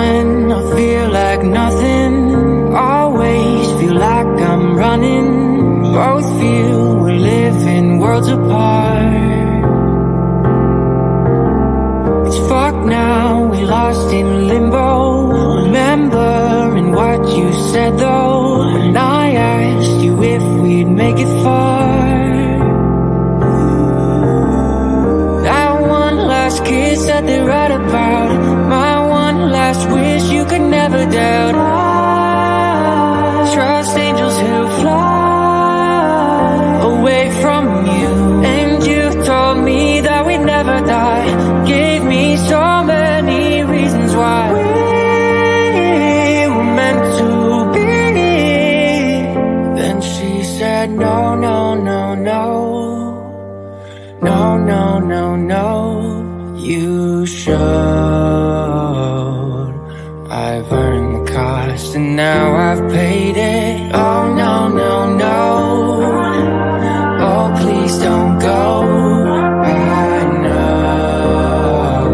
when I feel like nothing, always feel like I'm running. Both feel we're living worlds apart. It's fucked now, we lost in limbo. Remembering what you said though, and I asked you if we'd make it far. That one last kiss that they write about, my one last wish you could never doubt. I trust angels who fly away from you, and you've told me that we'd never die. Gave me so many reasons why we were meant to be. Then she said no, no, no, no. No, no, no, no, you should. I've earned the cost and now I've paid it. Oh, no, no, no. Oh, please don't go. I know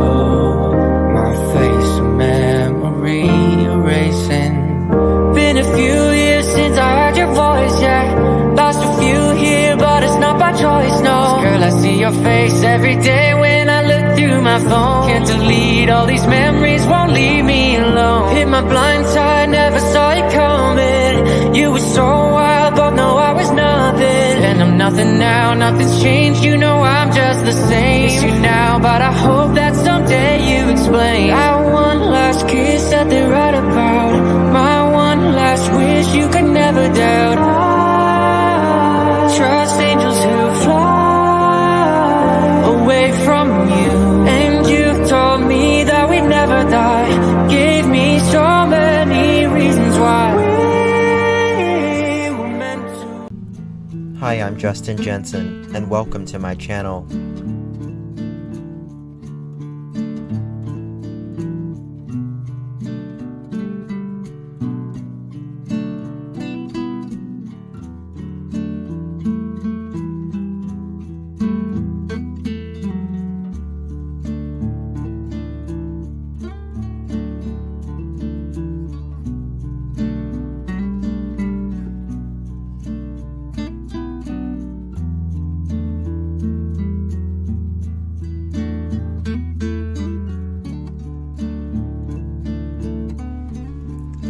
my face a memory erasing. Been a few years since I heard your voice, yeah. Lost a few here, but it's not by choice, no. Girl, I see your face every day when I look through my phone. Can't delete all these memories, won't leave me alone. Hit my blind side, never saw you coming. You were so wild, both know I was nothing. And I'm nothing now, nothing's changed, you know I'm just the same. Miss you now, but I hope that someday you explain. That one last kiss that they write about, my one last wish you could never doubt. I trust angels who fly away from you, and you've told me that we'd never die. Gave me so many reasons why we were meant to. Hi, I'm Justin Jensen, and welcome to my channel.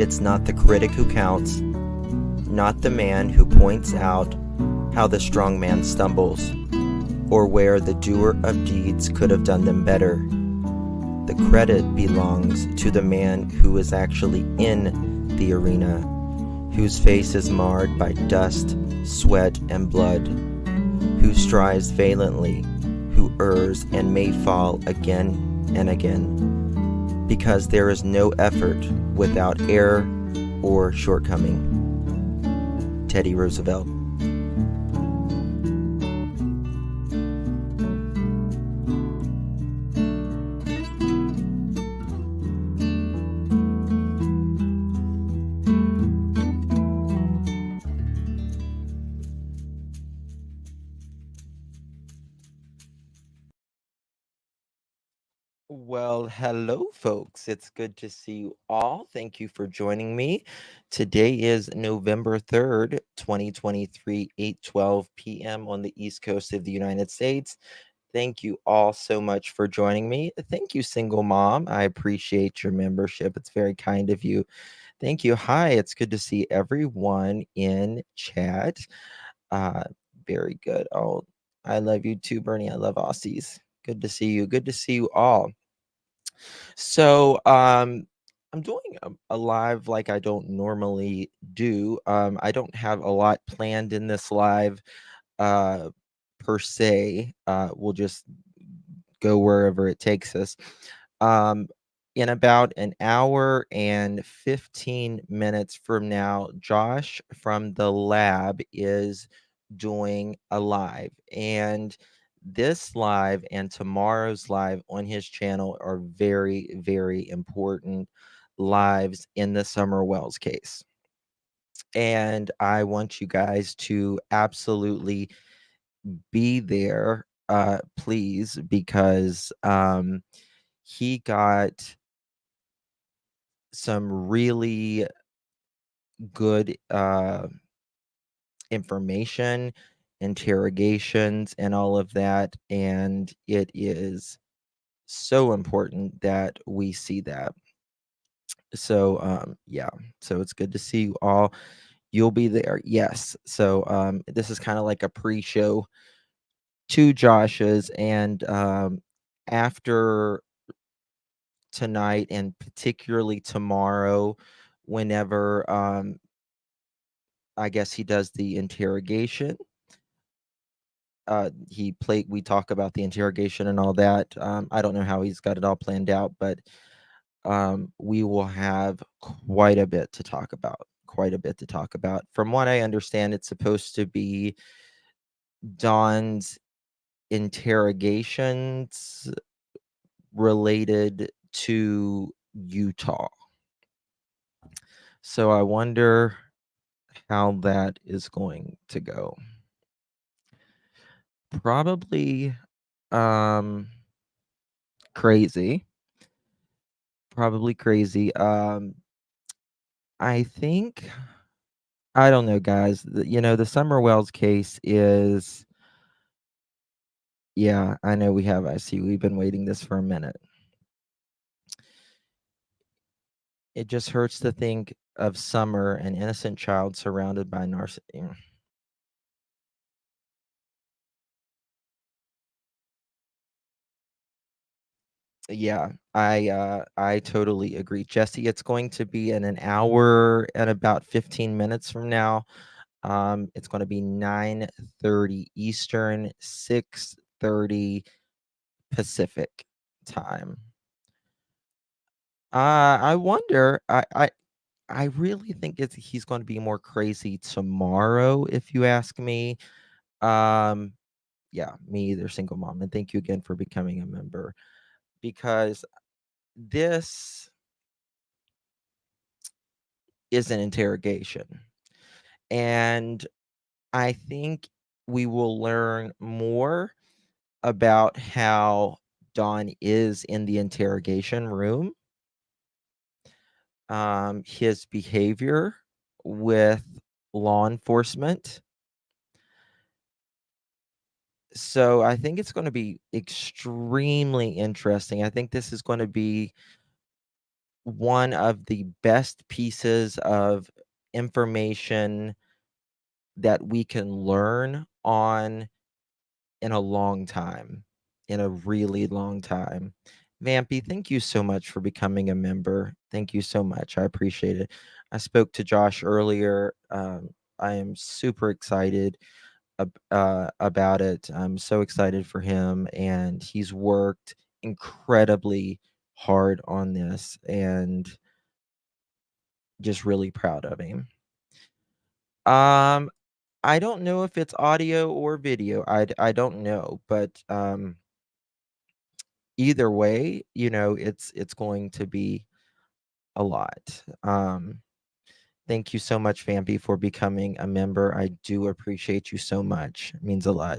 It's not the critic who counts, not the man who points out how the strong man stumbles, or where the doer of deeds could have done them better. The credit belongs to the man who is actually in the arena, whose face is marred by dust, sweat, and blood, who strives valiantly, who errs and may fall again and again, because there is no effort without error or shortcoming. Teddy Roosevelt. Well, hello, folks. It's good to see you all. Thank you for joining me. Today is November 3rd, 2023, 8:12 p.m. on the East Coast of the United States. Thank you all so much for joining me. Thank you, single mom. I appreciate your membership. It's very kind of you. Thank you. Hi, it's good to see everyone in chat. Uh, Very good. Oh, I love you too, Bernie. I love Aussies. Good to see you. Good to see you all. So, I'm doing a live like I don't normally do. I don't have a lot planned in this live, uh, per se. We'll just go wherever it takes us. Um, in about an hour and 15 minutes from now, Josh from the lab is doing a live. And this live and tomorrow's live on his channel are very, very important lives in the Summer Wells case. And I want you guys to absolutely be there, please, because he got some really good information, interrogations, and all of that. And it is so important that we see that. So, yeah, so it's good to see you all. You'll be there. Yes. So, this is kind of like a pre-show to Josh's, and after tonight and particularly tomorrow, whenever I guess he does the interrogation. We talk about the interrogation and all that. I don't know how he's got it all planned out, but we will have quite a bit to talk about. Quite a bit to talk about. From what I understand, it's supposed to be Don's interrogations related to Utah. So I wonder how that is going to go. Probably crazy. Probably crazy. I think I don't know, guys. The Summer Wells case is, yeah, I know we have. I see we've been waiting this for a minute. It just hurts to think of Summer, an innocent child surrounded by narcissism. Yeah, I totally agree. Jesse, it's going to be in an hour and about 15 minutes from now. It's going to be 9:30 Eastern, 6:30 Pacific time. I wonder. I really think he's going to be more crazy tomorrow, if you ask me. Um, yeah, me either, single mom, and thank you again for becoming a member, because this is an interrogation, and I think we will learn more about how Don is in the interrogation room, his behavior with law enforcement. So I think it's going to be extremely interesting. I think this is going to be one of the best pieces of information that we can learn on in a long time, in a really long time. Vampy, thank you so much for becoming a member. Thank you so much. I appreciate it. I spoke to Josh earlier. I am super excited about it. I'm so excited for him, and he's worked incredibly hard on this, and just really proud of him. Um, I don't know if it's audio or video. I don't know, but either way, it's going to be a lot. Thank you so much, Vampy, for becoming a member. I do appreciate you so much. It means a lot.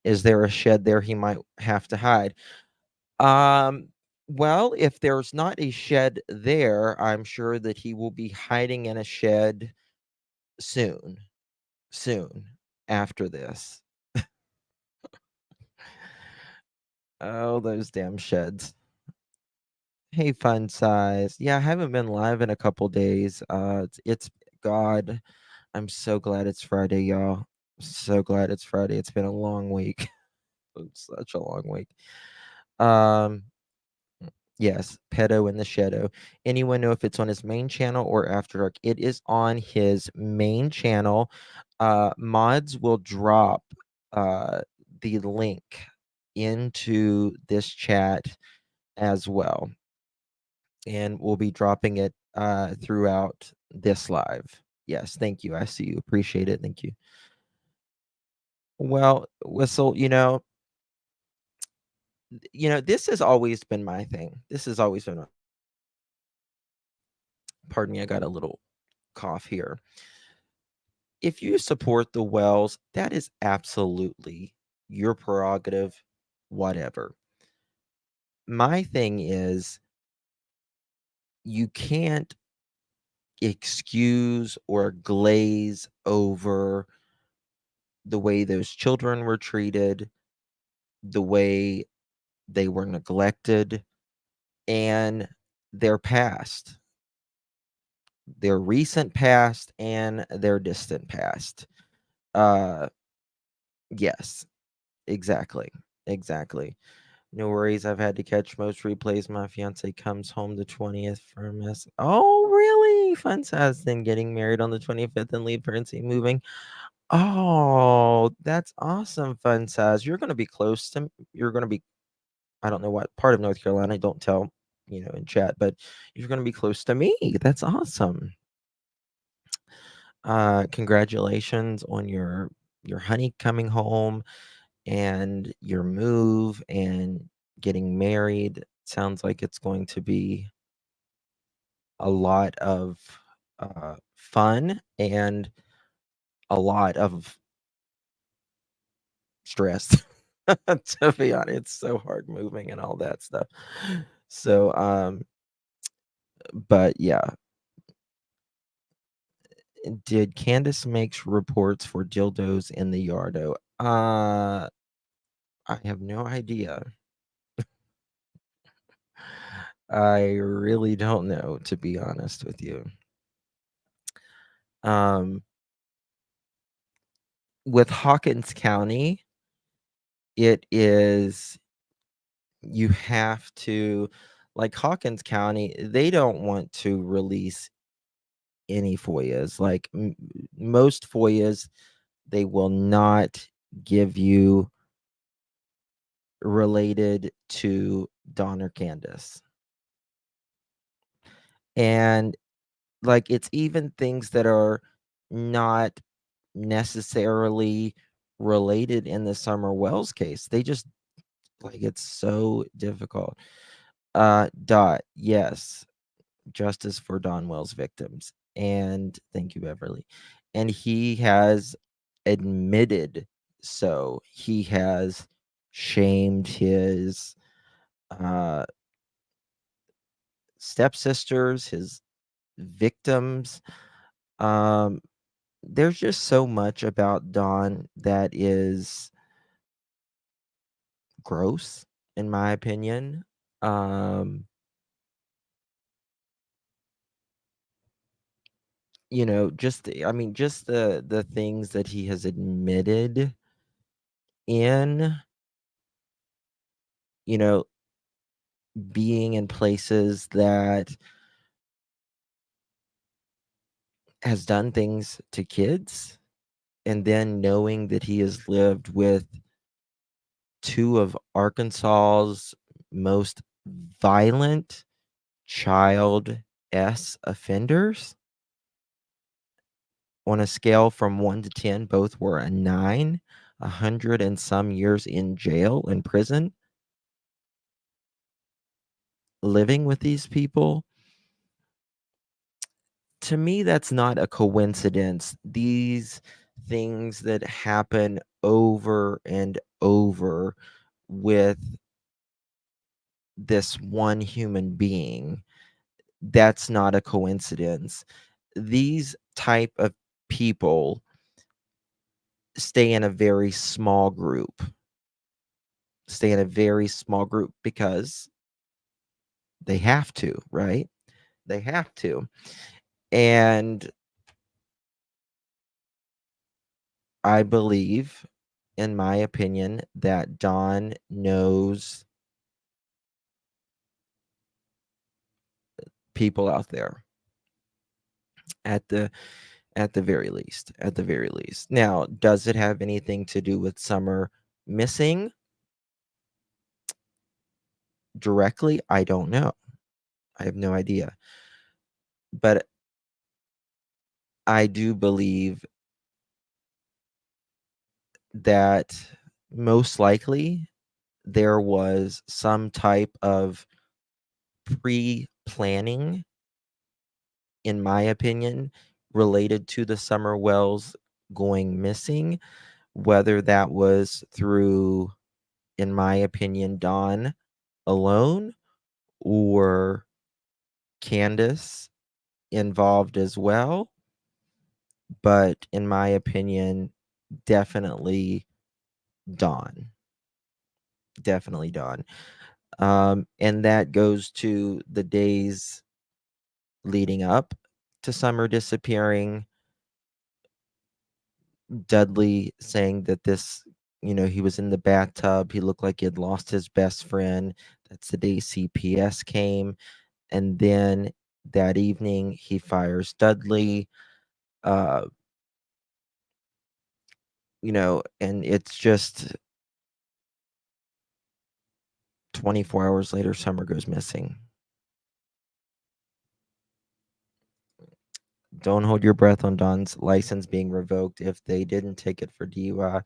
Is there a shed there he might have to hide? Um, well, if there's not a shed there, I'm sure that he will be hiding in a shed soon. Soon after this. Oh, those damn sheds. Hey, fun size. Yeah, I haven't been live in a couple days. It's God. I'm so glad it's Friday, y'all. So glad it's Friday. It's been a long week. It's such a long week. Um, yes, pedo in the shadow. Anyone know if it's on his main channel or After Dark? It is on his main channel. Mods will drop the link into this chat as well, and we'll be dropping it throughout this live. Yes, thank you. I see you. Appreciate it. Thank you. Well, Whistle, this has always been my thing. This has always been pardon me, I got a little cough here. If you support the Wells, that is absolutely your prerogative, whatever. My thing is, you can't excuse or glaze over the way those children were treated, the way they were neglected, and their past, their recent past and their distant past. Uh, yes, exactly. Exactly. No worries. I've had to catch most replays. My fiance comes home the 20th for a mess. Oh, really? Fun size. Then getting married on the 25th and leave Princy moving. Oh, that's awesome. Fun size. You're going to be close to, you're going to be, I don't know what part of North Carolina. Don't tell, in chat, but you're going to be close to me. That's awesome. Congratulations on your honey coming home and your move and getting married. Sounds like it's going to be a lot of fun and a lot of stress. To be honest, it's so hard moving and all that stuff. So, but yeah, did Candace makes reports for dildos in the yardo? I have no idea. I really don't know, to be honest with you. With Hawkins County, it is, you have to, like Hawkins County, they don't want to release any FOIAs. Like most FOIAs, they will not give you related to Don or Candace. And like it's even things that are not necessarily related in the Summer Wells case. They just, like, it's so difficult. Dot, yes, justice for Don Wells victims. And thank you, Beverly. And he has admitted, so he has shamed his stepsisters, his victims. There's just so much about Don that is gross, in my opinion. Just the things that he has admitted in, you know, being in places that has done things to kids, and then knowing that he has lived with two of Arkansas's most violent child offenders. On a scale from 1 to 10, both were a 9, 100 and some years in jail, in prison, living with these people. To me, that's not a coincidence. These things that happen over and over with this one human being, that's not a coincidence. These type of people stay in a very small group. Stay in a very small group because they have to, right? They have to. And I believe, in my opinion, that Don knows people out there at the very least. At the very least. Now, does it have anything to do with Summer missing directly? I don't know. I have no idea. But I do believe that most likely there was some type of pre-planning, in my opinion, related to the Summer Wells going missing, whether that was through, in my opinion, Don alone or Candace involved as well, but in my opinion, definitely Dawn. Definitely Dawn. And that goes to the days leading up to Summer disappearing. Dudley saying that he was in the bathtub. He looked like he had lost his best friend. That's the day CPS came. And then that evening, he fires Dudley. Uh, and it's just 24 hours later, Summer goes missing. Don't hold your breath on Don's license being revoked. If they didn't take it for DUI,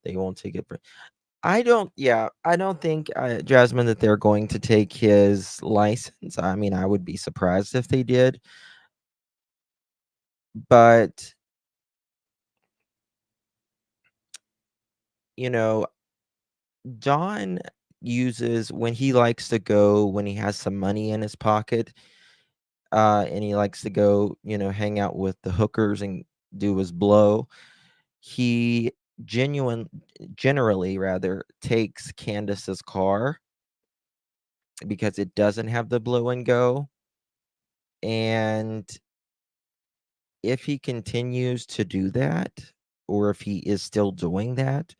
they won't take it for. I don't think, Jasmine, that they're going to take his license. I mean, I would be surprised if they did. But, you know, Don uses when he likes to go, when he has some money in his pocket, and he likes to go, hang out with the hookers and do his blow. He generally rather takes Candace's car because it doesn't have the blow and go. And if he continues to do that, or if he is still doing that,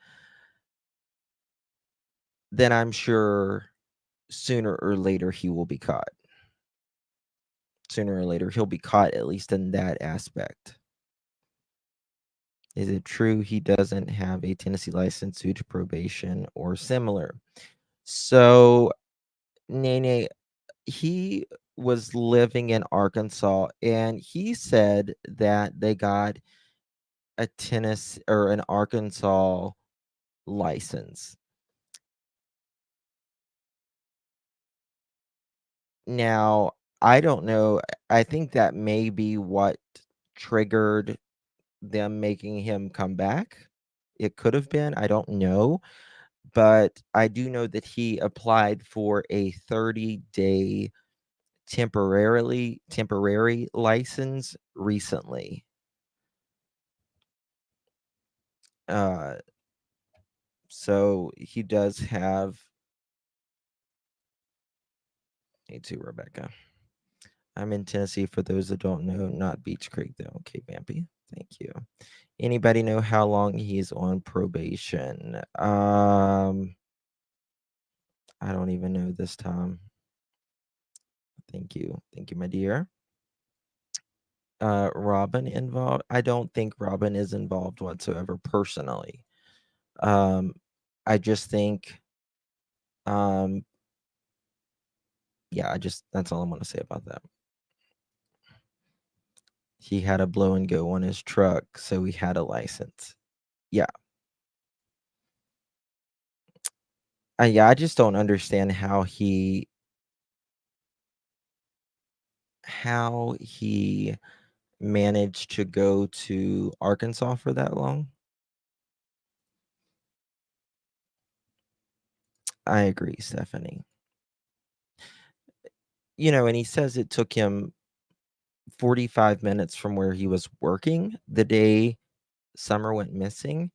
then I'm sure sooner or later he will be caught. Sooner or later he'll be caught, at least in that aspect. Is it true he doesn't have a Tennessee license due to probation or similar? So, Nene, he was living in Arkansas, and he said that they got a Tennessee or an Arkansas license. Now, I don't know. I think that may be what triggered them making him come back. It could have been. I don't know. But I do know that he applied for a 30-day temporary license recently. Uh, so he does have. Me too, Rebecca. I'm in Tennessee, for those that don't know, not Beach Creek, though. Okay, Vampy. Thank you. Anybody know how long he's on probation? I don't even know this time. Thank you. Thank you, my dear. Robin involved? I don't think Robin is involved whatsoever personally. I just think, um, yeah, that's all I'm gonna say about that. He had a blow and go on his truck, so he had a license. Yeah. Yeah, I just don't understand how he managed to go to Arkansas for that long. I agree, Stephanie. And he says it took him 45 minutes from where he was working the day Summer went missing.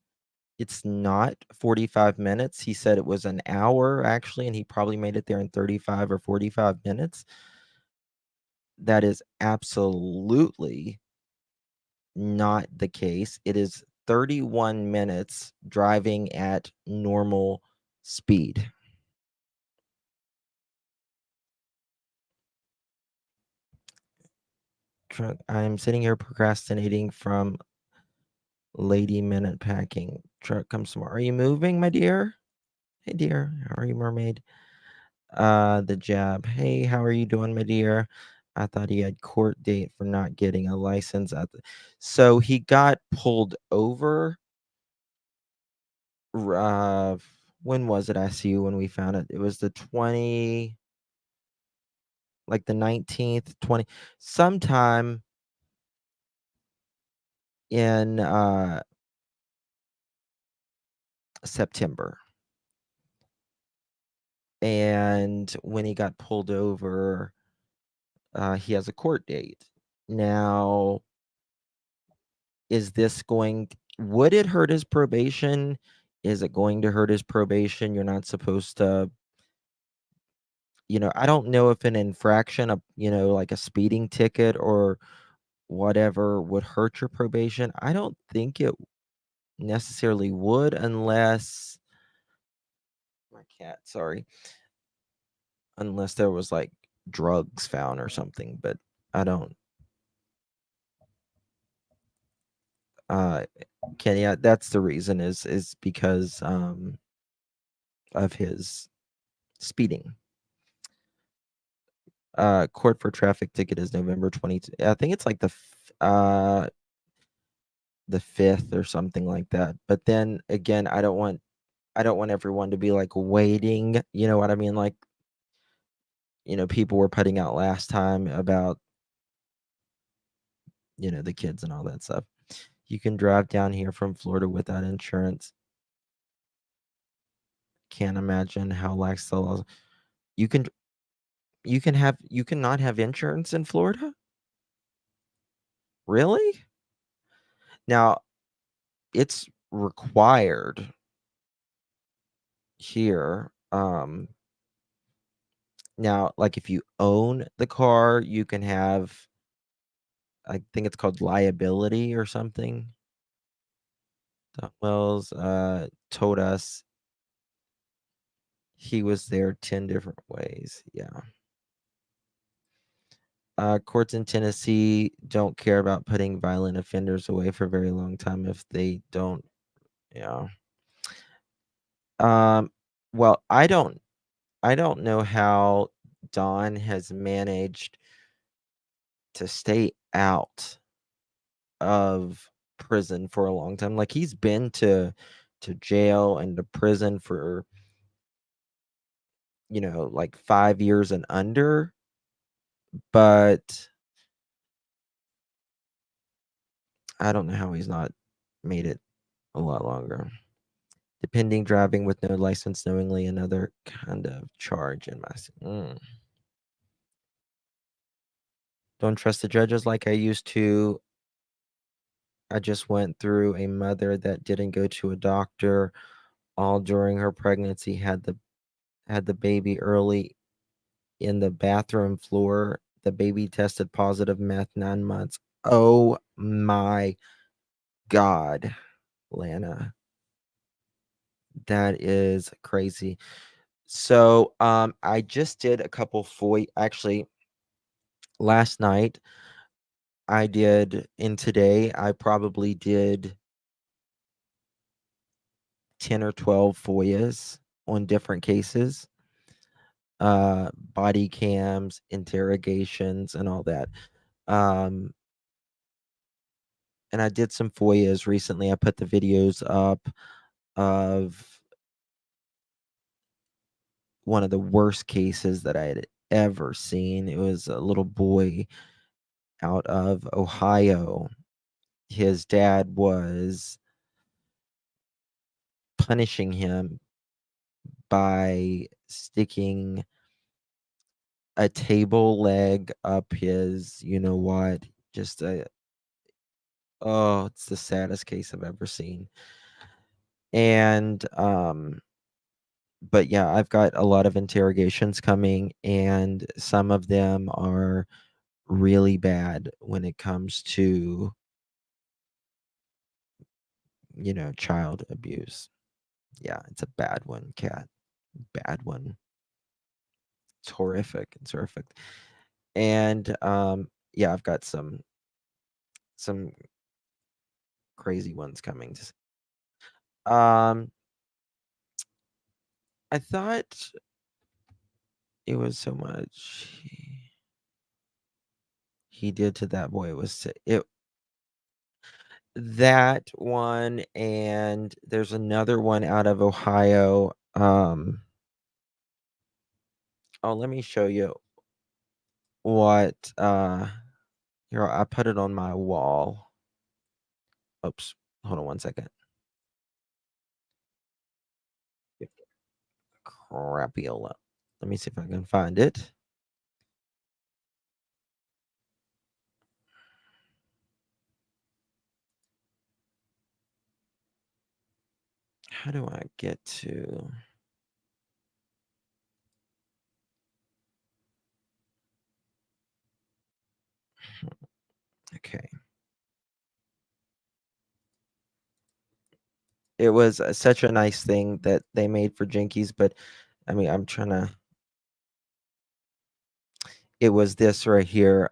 It's not 45 minutes. He said it was an hour, actually, and he probably made it there in 35 or 45 minutes. That is absolutely not the case. It is 31 minutes driving at normal speed. I'm sitting here procrastinating from Lady Minute packing. Truck comes tomorrow. Are you moving, my dear? Hey, dear. How are you, mermaid? The jab. Hey, how are you doing, my dear? I thought he had court date for not getting a license so he got pulled over. When was it? I see you when we found it. It was the 19th, 20, sometime in September. And when he got pulled over, he has a court date. Now, would it hurt his probation? Is it going to hurt his probation? You're not supposed to, I don't know if an infraction, like a speeding ticket or whatever would hurt your probation. I don't think it necessarily would unless my cat, sorry, unless there was like drugs found or something, but I don't uh yeah, that's the reason is because of his speeding. Court for traffic ticket is November 22. I think it's like the 5th or something like that. But then again, I don't want everyone to be like waiting, you know what I mean? Like, people were putting out last time about, the kids and all that stuff. You can drive down here from Florida without insurance. Can't imagine how lax the laws. You can you cannot have insurance in Florida? Really? Now, it's required here. Now, like if you own the car, you can have, I think it's called liability or something. Don Wells told us he was there 10 different ways. Yeah. Courts in Tennessee don't care about putting violent offenders away for a very long time if they don't. Yeah. Um, well, I don't know how Don has managed to stay out of prison for a long time. Like he's been to jail and to prison for, like 5 years and under, but I don't know how he's not made it a lot longer. Depending driving with no license knowingly, another kind of charge in my. Don't trust the judges like I used to. I just went through a mother that didn't go to a doctor all during her pregnancy, had the baby early in the bathroom floor. The baby tested positive meth 9 months. Oh my God, Lana. That is crazy. So, I just did a couple FOIA actually, last night, and today, I probably did 10 or 12 FOIAs on different cases, body cams, interrogations, and all that. Um, and I did some FOIAs recently. I put the videos up of one of the worst cases that I had ever seen. It was a little boy out of Ohio. His dad was punishing him by sticking a table leg up his, you know what? Just it's the saddest case I've ever seen. And but yeah, I've got a lot of interrogations coming, and some of them are really bad when it comes to, child abuse. Yeah, it's a bad one, Cat. Bad one. It's horrific. It's horrific. And yeah, I've got some crazy ones coming. Um I thought it was so much he did to that boy. It was it that one, and there's another one out of Ohio. Oh, let me show you what here, I put it on my wall. Oops, hold on one second. Crapiola. Let me see if I can find it. how do I get to... Okay. It was such a nice thing that they made for Jinkies, but I mean, I'm trying to... It was this right here.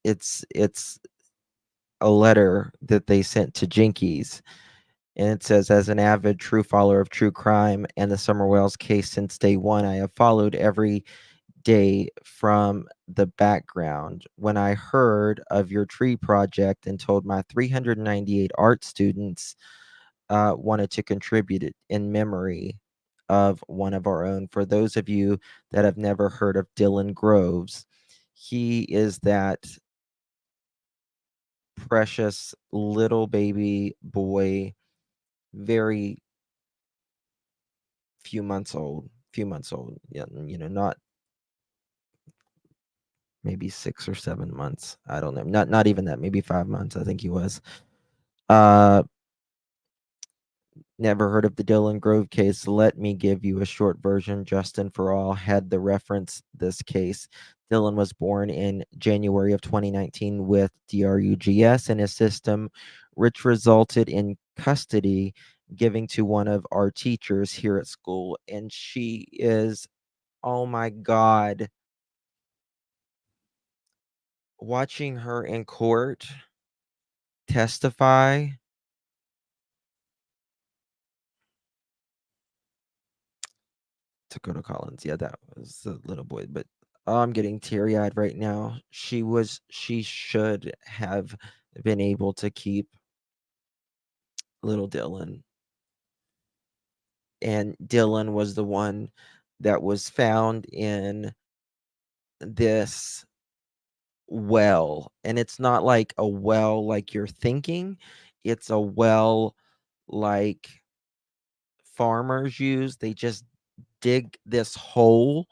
It's a letter that they sent to Jinkies, and it says, as an avid true follower of true crime and the Summer Wells case since day one, I have followed every day from the background. When I heard of your tree project and told my 398 art students wanted to contribute it in memory of one of our own. For those of you that have never heard of Dylan Groves, he is that precious little baby boy, very few months old, yeah, not maybe 6 or 7 months. I don't know, not even that, maybe 5 months. I think he was. Uh, Never heard of the Dylan Grove case. Let me give you a short version. Justin for all had the reference this case. Dylan was born in January of 2019 with DRUGS in his system, which resulted in custody giving to one of our teachers here at school. And she is, oh my God, watching her in court testify. Dakota Collins. Yeah, that was the little boy. But oh, I'm getting teary eyed right now. She should have been able to keep little Dylan. And Dylan was the one that was found in this well. And it's not like a well like you're thinking, it's a well like farmers use. They just dig this hole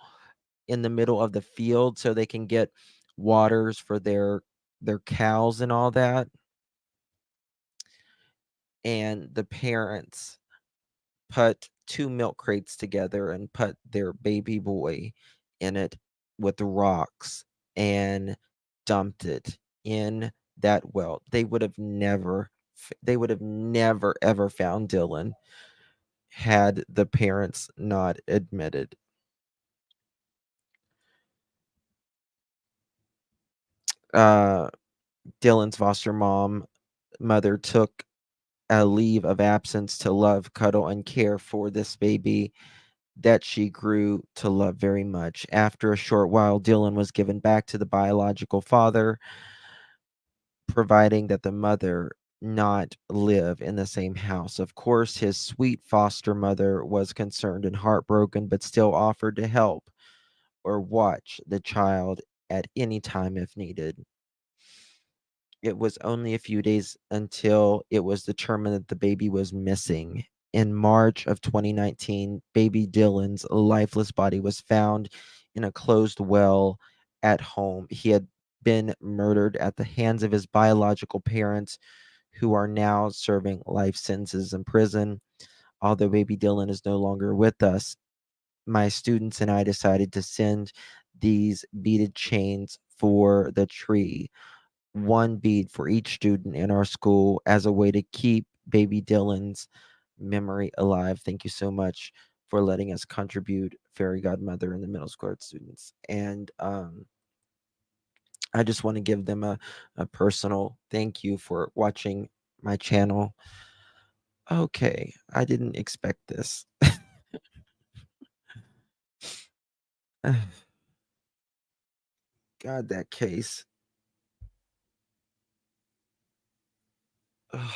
in the middle of the field so they can get waters for their cows and all that. And the parents put two milk crates together and put their baby boy in it with rocks and dumped it in that well. They would have never ever found Dylan had the parents not admitted. uh Dylan's foster mother took a leave of absence to love, cuddle, and care for this baby that she grew to love very much. After a short while, Dylan was given back to the biological father, providing that the mother not live in the same house. Of course, his sweet foster mother was concerned and heartbroken, but still offered to help or watch the child at any time if needed. It was only a few days until it was determined that the baby was missing. In March of 2019, baby Dylan's lifeless body was found in a closed well at home. He had been murdered at the hands of his biological parents, who are now serving life sentences in prison. Although baby Dylan is no longer with us, my students and I decided to send these beaded chains for the tree, one bead for each student in our school, as a way to keep baby Dylan's memory alive. Thank you so much for letting us contribute Fairy Godmother and the middle school art students. And I just want to give them a personal thank you for watching my channel. Okay, I didn't expect this. God, that case. Ugh.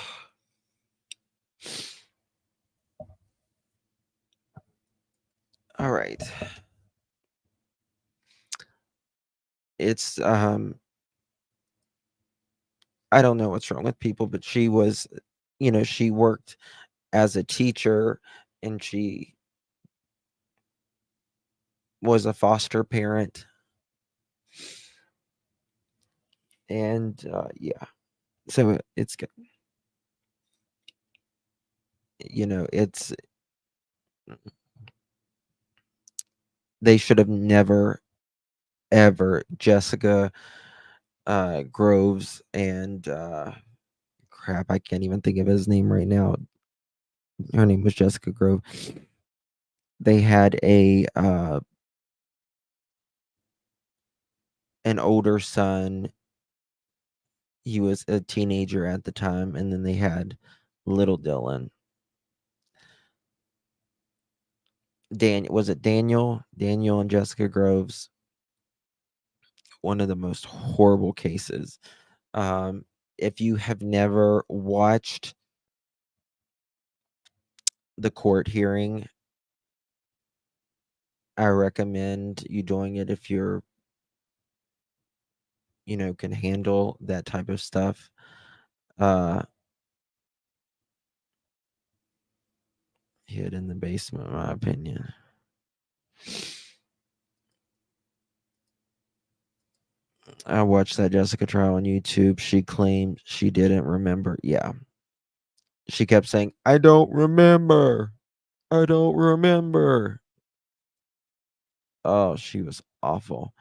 All right. It's I don't know what's wrong with people, but she was, she worked as a teacher, and she was a foster parent. And yeah, so it's good. it's they should have never ever Jessica Groves and crap, I can't even think of his name right now. Her name was Jessica Grove. They had an older son. He was a teenager at the time, and then they had little Dylan. Was it Daniel? Daniel and Jessica Groves. One of the most horrible cases. If you have never watched the court hearing, I recommend you doing it if you're, can handle that type of stuff. Hid in the basement, in my opinion. I watched that Jessica trial on YouTube. She claimed she didn't remember. Yeah. She kept saying, I don't remember. I don't remember. Oh, she was awful.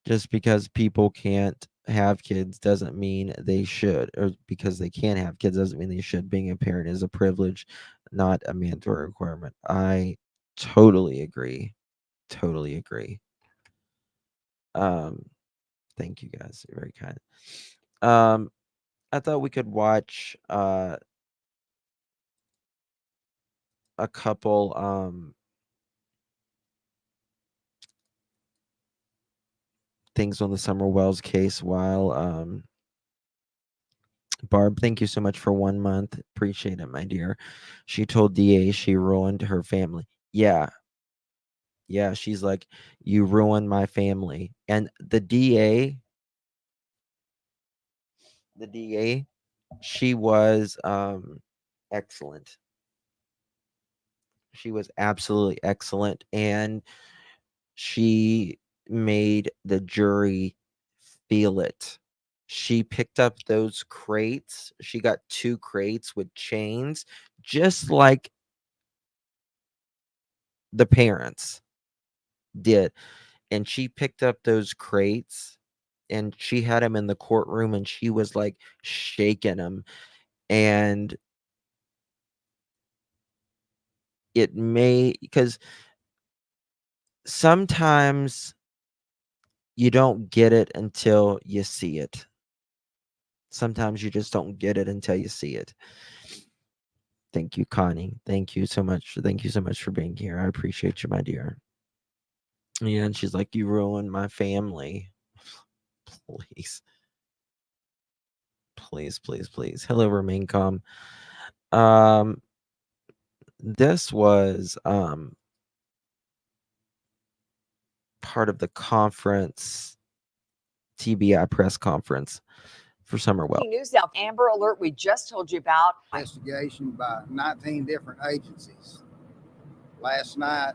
Just because people can't have kids doesn't mean they should, or because they can't have kids doesn't mean they should. Being a parent is a privilege, not a mandatory requirement. I totally agree. Totally agree. Thank you guys. You're very kind. I thought we could watch a couple things on the Summer Wells case while Barb, thank you so much for 1 month. Appreciate it, my dear. She told DA she ruined her family. Yeah. Yeah, she's like, you ruined my family. And the DA, she was excellent. She was absolutely excellent, and she made the jury feel it. She picked up those crates. She got 2 crates with chains, just like the parents did. And she picked up those crates and she had them in the courtroom and she was like shaking them. And it may, because sometimes you don't get it until you see it. Sometimes you just don't get it until you see it. Thank you, Connie. Thank you so much. Thank you so much for being here. I appreciate you, my dear. Yeah, and she's like, you ruined my family. Please. Please, please, please. Hello, remain calm. This was part of the conference, TBI press conference for Summer Wells. News now, Amber Alert we just told you about. Investigation by 19 different agencies. Last night,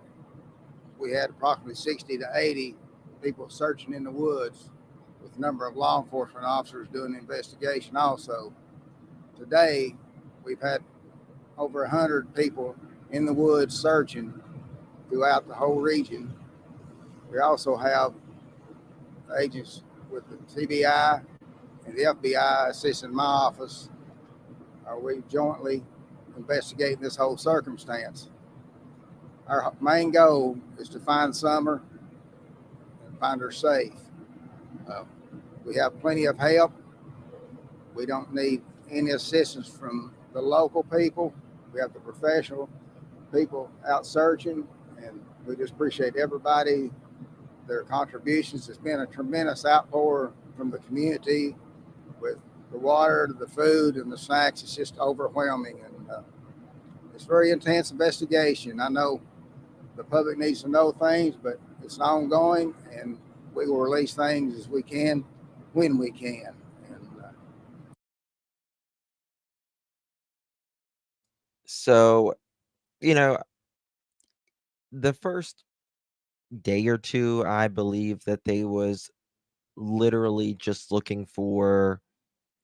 we had approximately 60 to 80 people searching in the woods, with a number of law enforcement officers doing the investigation also. Today, we've had over 100 people in the woods searching throughout the whole region. We also have agents with the TBI and the FBI assisting my office. We jointly investigating this whole circumstance. Our main goal is to find Summer and find her safe. We have plenty of help. We don't need any assistance from the local people. We have the professional people out searching, and we just appreciate everybody, their contributions. It's been a tremendous outpour from the community with the water, the food, and the snacks. It's just overwhelming, and it's a very intense investigation. I know the public needs to know things, but it's ongoing, and we will release things as we can when we can. So, the first day or two, I believe that they was literally just looking for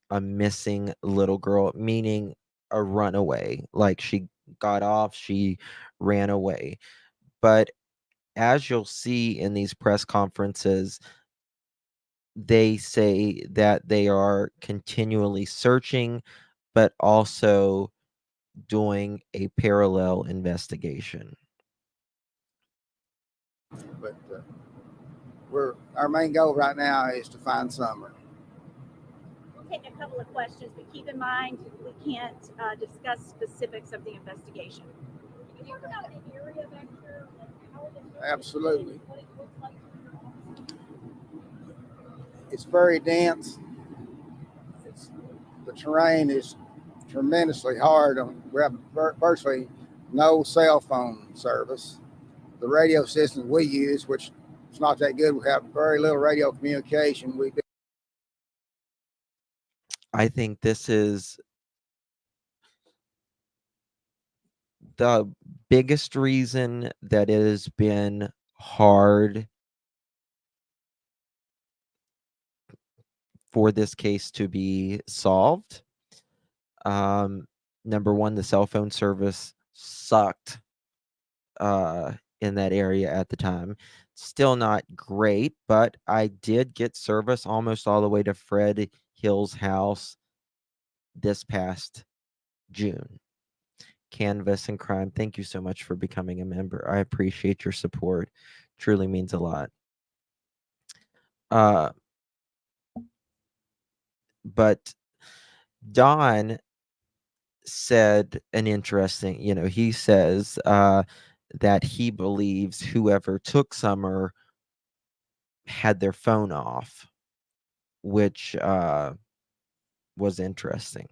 a missing little girl, meaning a runaway, like she got off, she ran away. But as you'll see in these press conferences, they say that they are continually searching, but also doing a parallel investigation. But our main goal right now is to find Summer. We'll take a couple of questions, but keep in mind we can't discuss specifics of the investigation. Can you talk about the area back here? Absolutely. It's very dense. The terrain is tremendously hard. We have virtually no cell phone service. The radio systems we use, which is not that good, we have very little radio communication. I think this is the biggest reason that it has been hard for this case to be solved. Number one, the cell phone service sucked in that area at the time. Still not great, but I did get service almost all the way to Fred Hill's house this past June. Canvas and Crime, thank you so much for becoming a member. I appreciate your support. Truly means a lot. But Don said an interesting, he says that he believes whoever took Summer had their phone off, which was interesting.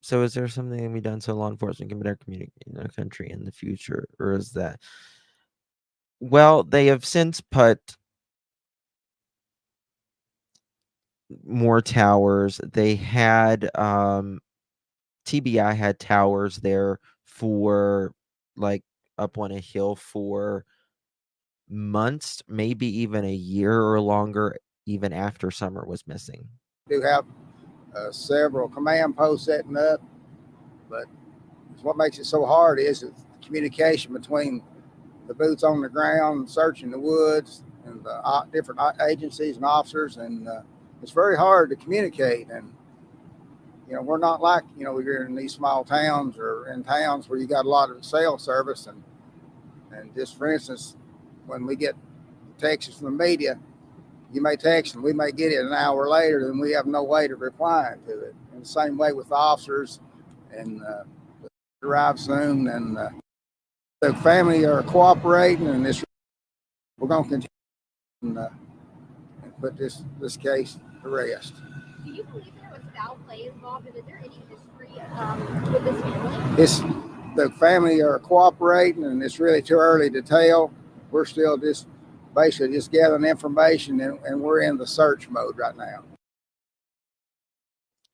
So is there something that can be done so law enforcement can better communicate in our country in the future, or is that? Well, they have since put more towers. They had TBI had towers there for like up on a hill for months, maybe even a year or longer, even after Summer was missing. We do have several command posts setting up, but what makes it so hard is the communication between the boots on the ground, searching the woods, and the different agencies and officers, and it's very hard to communicate. And we're not like we're in these small towns or in towns where you got a lot of cell service, and just for instance, when we get texts from the media, you may text and we may get it an hour later, and we have no way to reply to it. And the same way with the officers, and arrive soon, and the family are cooperating, and we're going to continue and put this case to rest. Do you believe there was foul play involved, and is there any history with this family? The family are cooperating, and it's really too early to tell. We're still basically just gathering information, and we're in the search mode right now.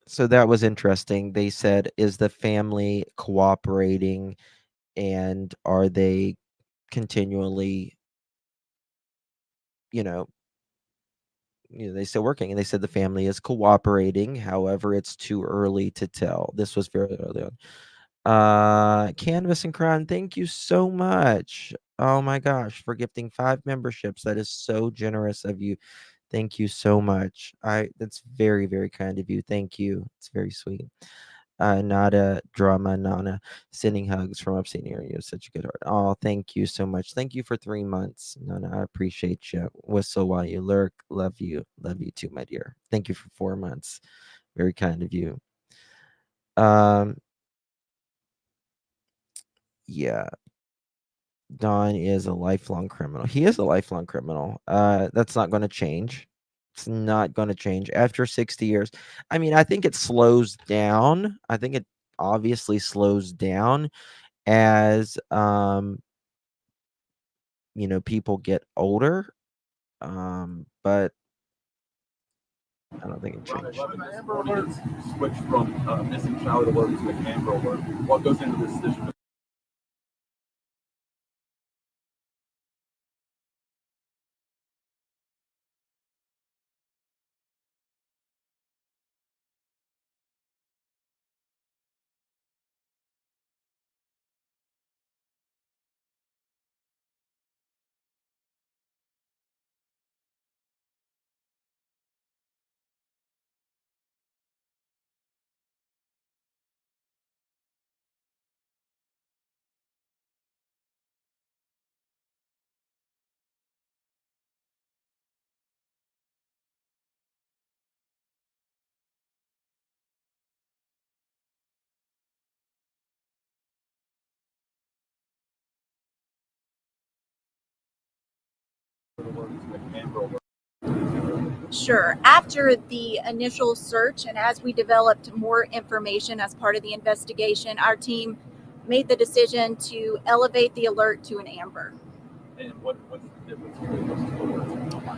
So that was interesting. They said, is the family cooperating, and are they continually, they still working? And they said the family is cooperating. However, it's too early to tell. This was very early on. Canvas and Crime, thank you so much. Oh my gosh, for gifting 5 memberships. That is so generous of you. Thank you so much. That's very, very kind of you. Thank you. It's very sweet. Nada Drama Nana, sending hugs from upstate New York. You have such a good heart. Oh, thank you so much. Thank you for 3 months, Nana. I appreciate you. Whistle while you lurk. Love you too, my dear. Thank you for 4 months. Very kind of you. Yeah. Don is a lifelong criminal. He is a lifelong criminal. That's not going to change. It's not going to change after 60 years. I mean, I think it slows down. I think it obviously slows down as people get older. But I don't think it changes. Amber Alerts switch from missing child alert to an Amber Alert. What goes into this decision? alert to an Amber Alert? Sure. After the initial search and as we developed more information as part of the investigation, our team made the decision to elevate the alert to an amber. And what's the difference between those two alerts?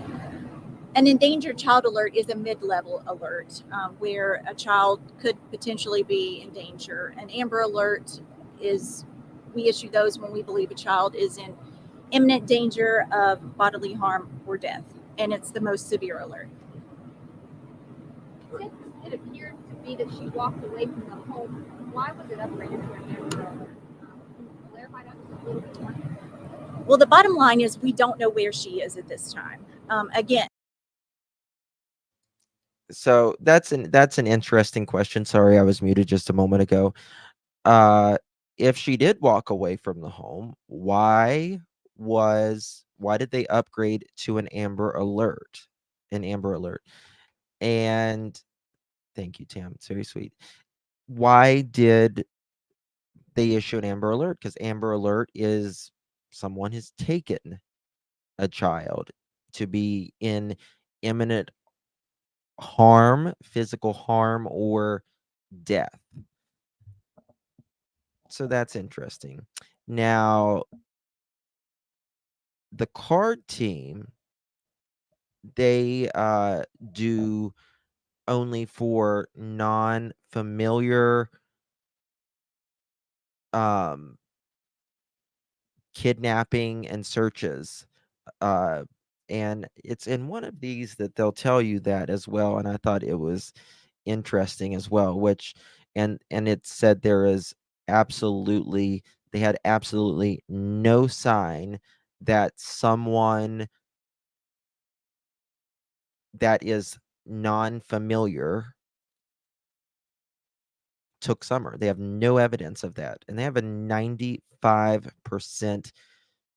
An endangered child alert is a mid-level alert where a child could potentially be in danger. An amber alert is, we issue those when we believe a child is in imminent danger of bodily harm or death, and it's the most severe alert. Since it appeared to be that she walked away from the home, why was it upgraded to an amber alert? Can you clarify that just a little bit more? Well, the bottom line is we don't know where she is at this time. Again, So that's an interesting question. Sorry, I was muted just a moment ago. If she did walk away from the home, why did they upgrade to an Amber Alert? An Amber Alert. And thank you, Tam. It's very sweet. Why did they issue an Amber Alert? Because Amber Alert is someone has taken a child to be in imminent harm, physical harm, or death. So that's interesting. Now, the card team, they do only for non-familiar kidnapping and searches. And it's in one of these that they'll tell you that as well. And I thought it was interesting as well, which and it said they had absolutely no sign that someone that is non-familiar took Summer. They have no evidence of that. And they have a 95%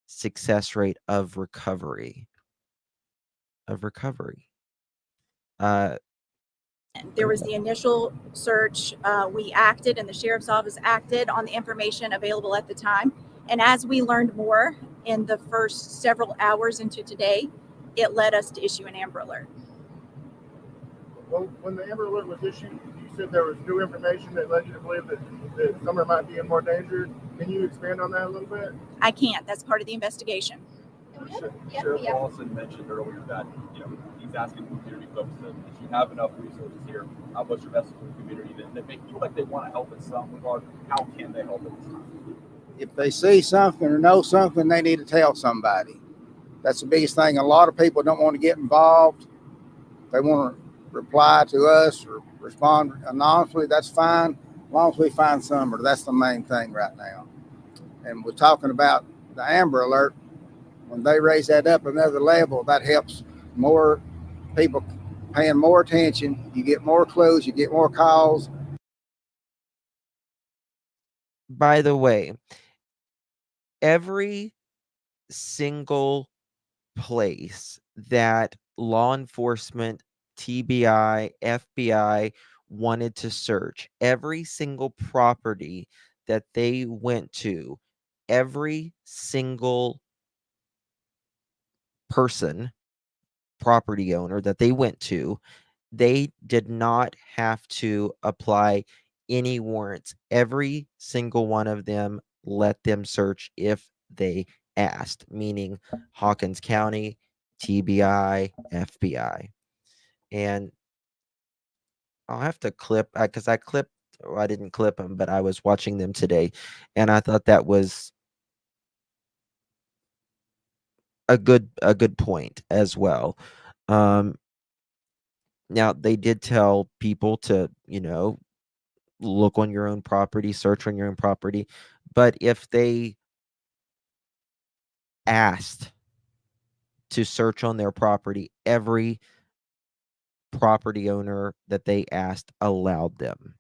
success rate of recovery. there was the initial search. We acted, and the sheriff's office acted on the information available at the time. And as we learned more in the first several hours into today, it led us to issue an Amber Alert. Well, when the Amber Alert was issued, you said there was new information that led you to believe that Summer might be in more danger. Can you expand on that a little bit? I can't. That's part of the investigation. Sheriff Lawson mentioned earlier that he's asking community folks that if you have enough resources here, what's your message to the community that they feel like they want to help in some regard? How can they help at this time? If they see something or know something, they need to tell somebody. That's the biggest thing. A lot of people don't want to get involved. They want to reply to us or respond anonymously. That's fine, as long as we find Summer. That's the main thing right now. And we're talking about the Amber Alert. When they raise that up another level, that helps more people paying more attention. You get more clues, you get more calls. By the way, every single place that law enforcement, TBI, FBI wanted to search, every single property that they went to, every single property owner that they went to, they did not have to apply any warrants. Every single one of them let them search if they asked, meaning Hawkins County, TBI, FBI. And I'll have to clip, because I didn't clip them, but I was watching them today, and I thought that was a good point as well. Now they did tell people to, look on your own property, search on your own property, but if they asked to search on their property, every property owner that they asked allowed them.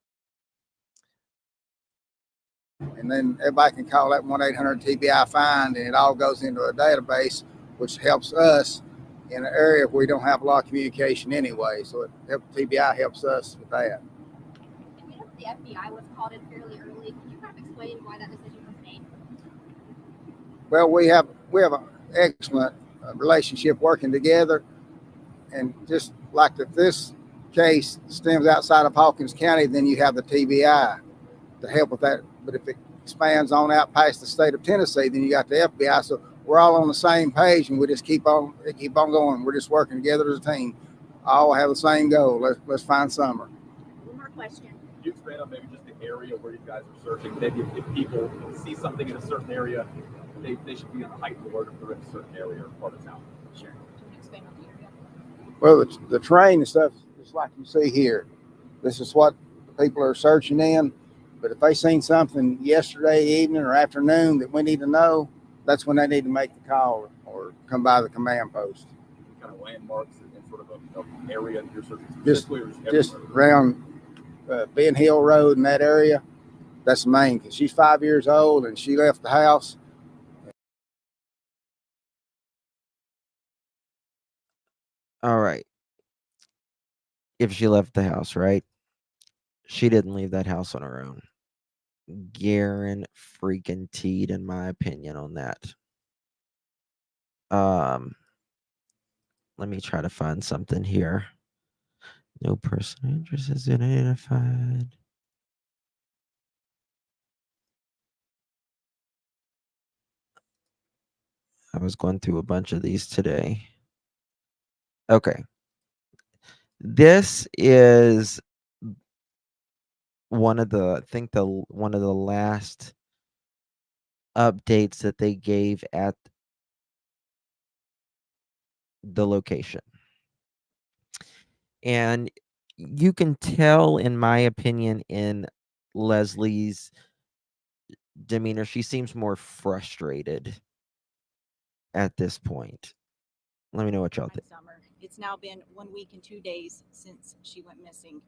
And then everybody can call that 1-800-TBI find, and it all goes into a database, which helps us in an area where we don't have a lot of communication anyway. So TBI helps us with that. And the FBI was called in fairly early. Can you kind of explain why that decision was made? Well, we have an excellent relationship working together. And just like if this case stems outside of Hawkins County, then you have the TBI to help with that. But if it expands on out past the state of Tennessee, then you got the FBI. So we're all on the same page, and we just keep on going. We're just working together as a team. All have the same goal. Let's find Summer. One more question. Can you expand on maybe just the area where you guys are searching? Maybe if people see something in a certain area, they should be on a heightened alert if they're in a certain area or part of town. Sure. Can you expand on the area? Well, the train and stuff is like you see here. This is what the people are searching in. But if they seen something yesterday evening or afternoon that we need to know, that's when they need to make the call or come by the command post. Kind of landmarks and sort of an area that you're searching Just specifically, or just around Ben Hill Road in that area. That's the main, because she's 5 years old and she left the house. All right. If she left the house, right? She didn't leave that house on her own. Guaranteed, in my opinion, on that. Let me try to find something here. No person of interest has been identified. I was going through a bunch of these today. Okay. This is one of the last updates that they gave at the location. And you can tell, in my opinion, in Leslie's demeanor, she seems more frustrated at this point. Let me know what y'all think. Summer. It's now been 1 week and 2 days since she went missing.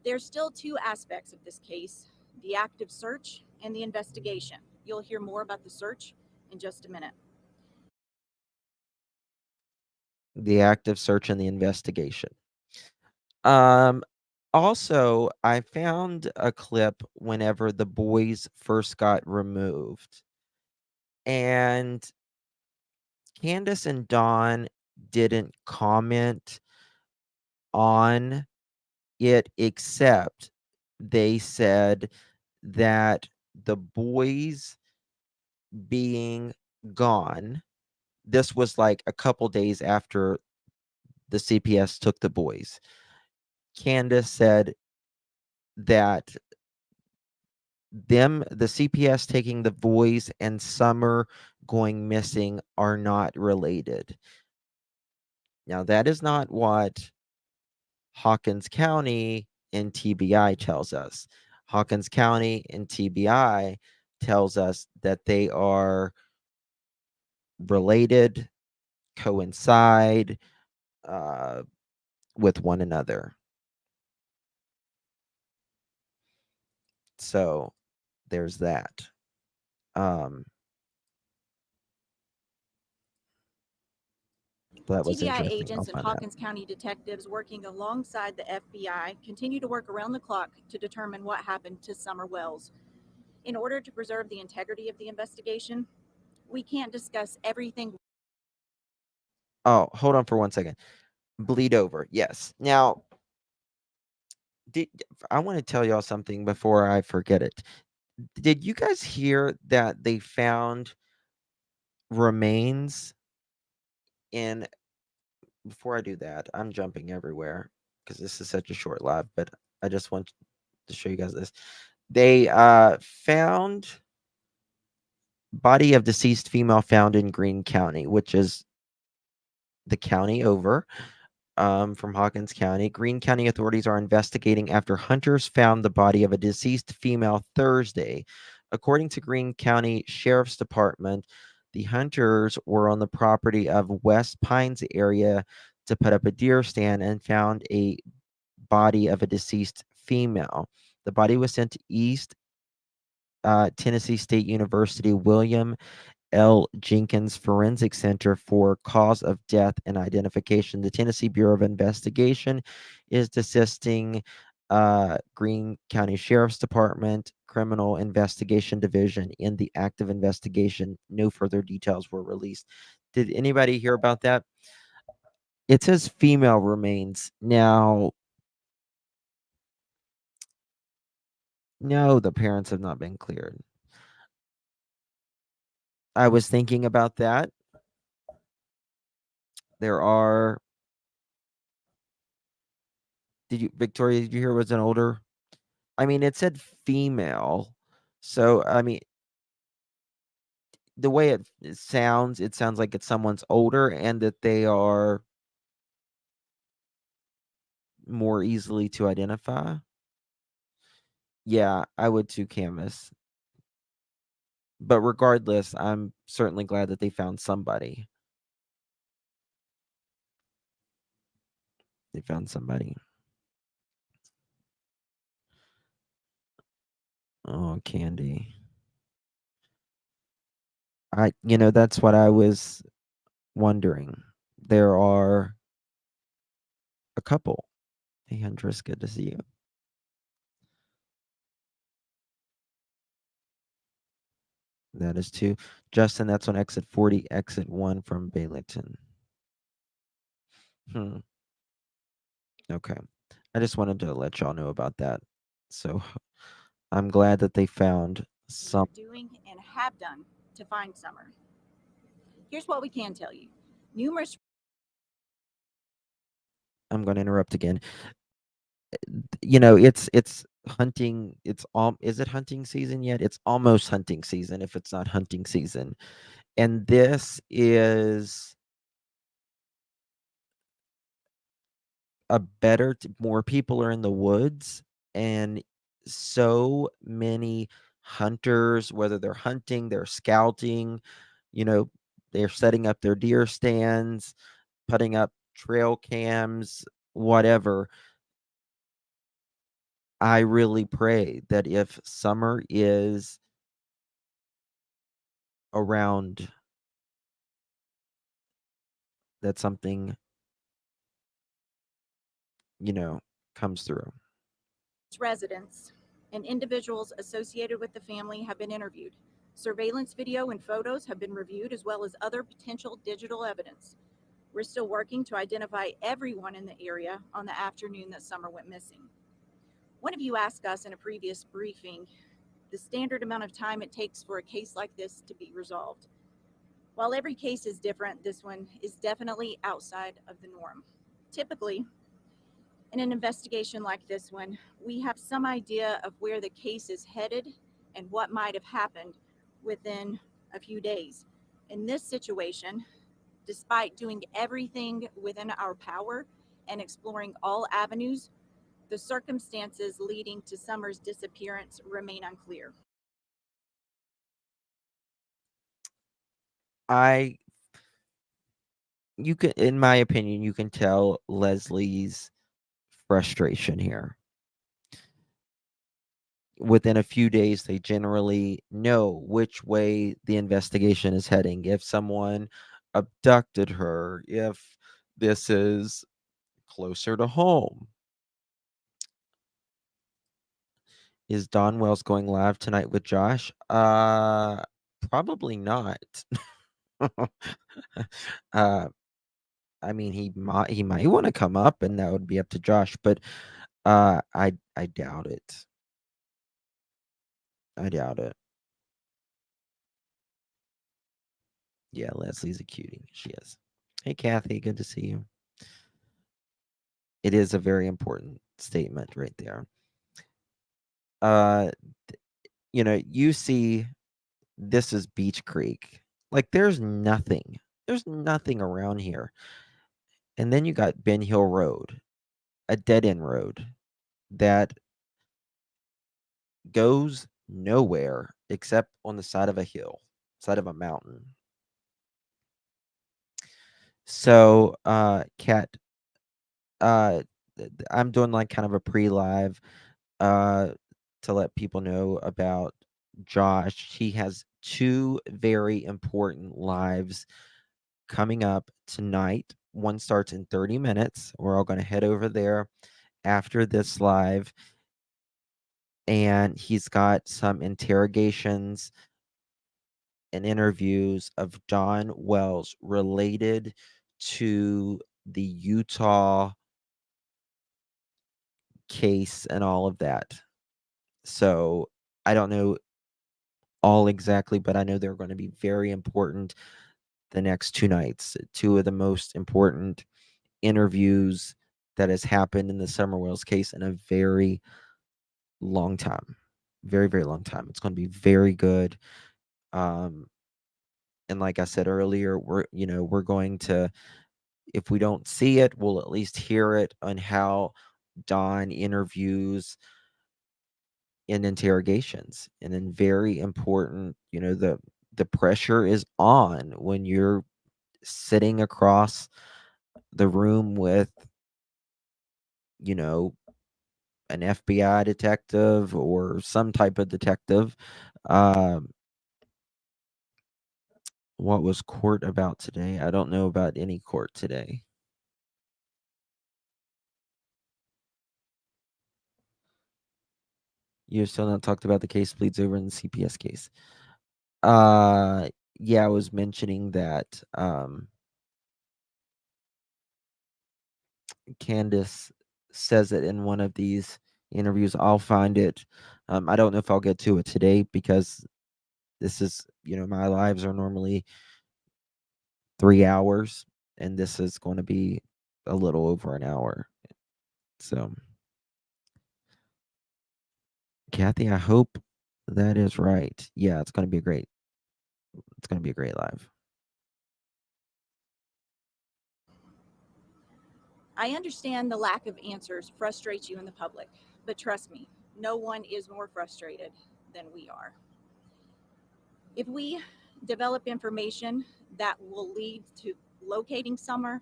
There's still two aspects of this case: the active search and the investigation. You'll hear more about the search in just a minute. The active search and the investigation. Also, I found a clip whenever the boys first got removed, and Candace and Dawn didn't comment on it, except they said that the boys being gone, this was like a couple days after the CPS took the boys. Candace said that the CPS taking the boys and Summer going missing are not related. Now, that is not what Hawkins County and TBI tells us. Hawkins County and TBI tells us that they are related, coincide with one another. So there's that. That was TBI interesting. agents and Hawkins County detectives working alongside the FBI continue to work around the clock to determine what happened to Summer Wells. In order to preserve the integrity of the investigation, we can't discuss everything. Oh, hold on for 1 second. Bleed over. Yes. Now, I want to tell y'all something before I forget it. Did you guys hear that they found remains in... Before I do that, I'm jumping everywhere because this is such a short live, but I just want to show you guys this. They found body of deceased female found in Greene County, which is the county over from Hawkins County. Greene County authorities are investigating after hunters found the body of a deceased female Thursday. According to Greene County Sheriff's Department, the hunters were on the property of West Pines area to put up a deer stand and found a body of a deceased female. The body was sent to East Tennessee State University William L. Jenkins Forensic Center for cause of death and identification. The Tennessee Bureau of Investigation is assisting Greene County Sheriff's Department Criminal Investigation Division in the active investigation. No further details were released. Did anybody hear about that? It says female remains. Now, no, the parents have not been cleared. I was thinking about that. There are. Victoria, did you hear it was an older? I mean, it said female. So, I mean, the way it sounds like it's someone's older and that they are more easily to identify. Yeah, I would too, Canvas. But regardless, I'm certainly glad that they found somebody. They found somebody. Oh, Candy. That's what I was wondering. There are a couple. Hey, Huntress, good to see you. That is two. Justin, that's on exit 40, exit 1 from Baileyton. Okay. I just wanted to let y'all know about that. So I'm glad that they found some. Doing and have done to find Summer. Here's what we can tell you. Numerous. I'm going to interrupt again. It's hunting. Is it hunting season yet? It's almost hunting season if it's not hunting season. And this is more people are in the woods, and so many hunters, whether they're hunting, they're scouting, they're setting up their deer stands, putting up trail cams, whatever. I really pray that if Summer is around, that something, comes through. Residents and individuals associated with the family have been interviewed. Surveillance video and photos have been reviewed, as well as other potential digital evidence. We're still working to identify everyone in the area on the afternoon that Summer went missing. One of you asked us in a previous briefing the standard amount of time it takes for a case like this to be resolved. While every case is different, this one is definitely outside of the norm. Typically, in an investigation like this one, we have some idea of where the case is headed and what might have happened within a few days. In this situation, despite doing everything within our power and exploring all avenues, the circumstances leading to Summer's disappearance remain unclear. In my opinion, you can tell Leslie's frustration here. Within a few days, they generally know which way the investigation is heading. If someone abducted her, if this is closer to home. Is Don Wells going live tonight with Josh? Probably not. I mean, he might want to come up, and that would be up to Josh, but I doubt it. I doubt it. Yeah, Leslie's a cutie. She is. Hey, Kathy, good to see you. It is a very important statement right there. You see, this is Beach Creek. Like, there's nothing. There's nothing around here. And then you got Ben Hill Road, a dead-end road that goes nowhere except on the side of a hill, side of a mountain. So, Kat, I'm doing like kind of a pre-live to let people know about Josh. He has 2 very important lives coming up tonight. One starts in 30 minutes. We're all going to head over there after this live. And he's got some interrogations and interviews of Don Wells related to the Utah case and all of that. So I don't know all exactly, but I know they're going to be very important the next 2 nights. Two of the most important interviews that has happened in the Summer Wells case in a very long time. Very, very long time. It's going to be very good. And like I said earlier, we're going to, if we don't see it, we'll at least hear it on how Don interviews in interrogations. And then very important, the pressure is on when you're sitting across the room with, an FBI detective or some type of detective. Um, what was court about today? I don't know about any court today. You still not talked about the case bleeds over in the CPS case. Yeah, I was mentioning that Candace says it in one of these interviews. I'll find it. I don't know if I'll get to it today because this is, my lives are normally 3 hours, and this is going to be a little over an hour. So, Kathy, I hope that is right. Yeah, it's going to be it's going to be a great live. I understand the lack of answers frustrates you in the public, but trust me, no one is more frustrated than we are. If we develop information that will lead to locating Summer,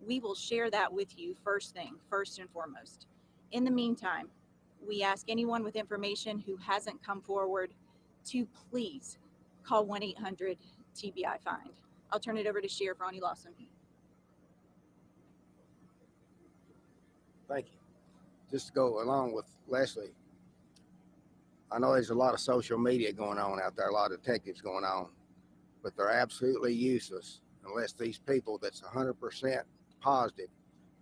we will share that with you first and foremost. In the meantime, we ask anyone with information who hasn't come forward to please call 1-800-TBI-FIND. I'll turn it over to Sheriff Ronnie Lawson. Thank you. Just to go along with Leslie, I know there's a lot of social media going on out there, a lot of detectives going on, but they're absolutely useless unless these people that's 100% positive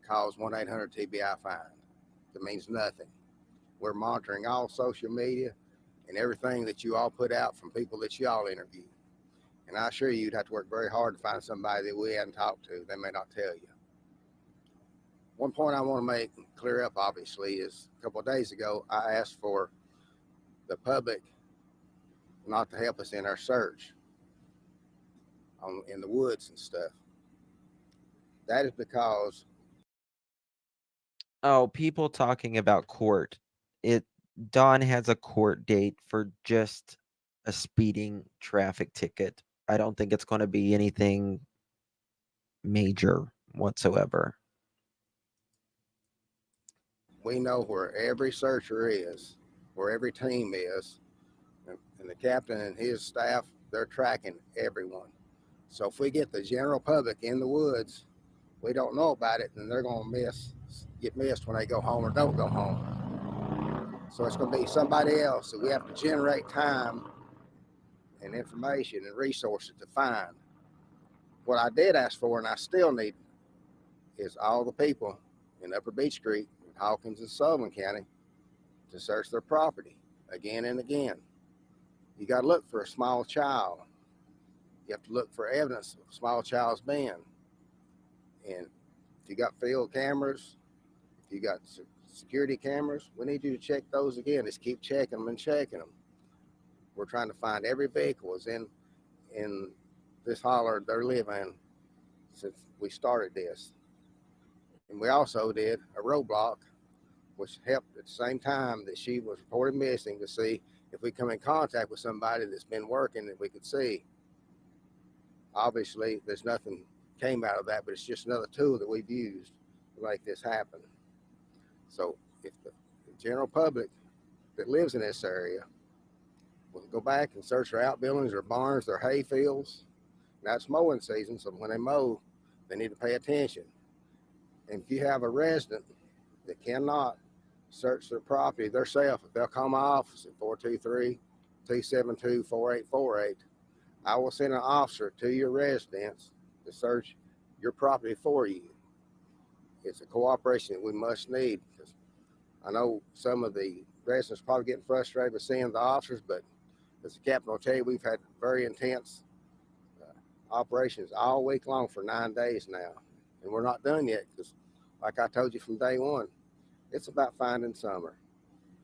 calls 1-800-TBI-FIND. That means nothing. We're monitoring all social media and everything that you all put out from people that you all interview. And I assure you, you'd have to work very hard to find somebody that we hadn't talked to. They may not tell you. One point I want to make clear up, obviously, is a couple of days ago, I asked for the public not to help us in our search in the woods and stuff. That is because people talking about court. Don has a court date for just a speeding traffic ticket. I don't think it's going to be anything major whatsoever. we know where every searcher is, where every team is, and the captain and his staff, they're tracking everyone. So if we get the general public in the woods, we don't know about it, and they're going to get missed when they go home or don't go home. So it's going to be somebody else that we have to generate time and information and resources to find. What I did ask for, and I still need, is all the people in Upper Beach Creek, Hawkins, and Sullivan County to search their property again and again. You got to look for a small child. You have to look for evidence of a small child's been. And if you got field cameras, if you got security cameras, we need you to check those again. Just keep checking them and checking them. We're trying to find every vehicle is in this holler they're living since we started this. And we also did a roadblock, which helped at the same time that she was reported missing, to see if we come in contact with somebody that's been working that we could see. Obviously, there's nothing came out of that, but it's just another tool that we've used to make this happen. So if the general public that lives in this area will go back and search their outbuildings, their barns, their hay fields, now it's mowing season, so when they mow, they need to pay attention. And if you have a resident that cannot search their property themselves, if they'll call my office at 423-272-4848, I will send an officer to your residence to search your property for you. It's a cooperation that we must need, because I know some of the residents probably getting frustrated with seeing the officers, but as the captain will tell you, we've had very intense operations all week long for 9 days now, and we're not done yet, because like I told you from day one, it's about finding Summer.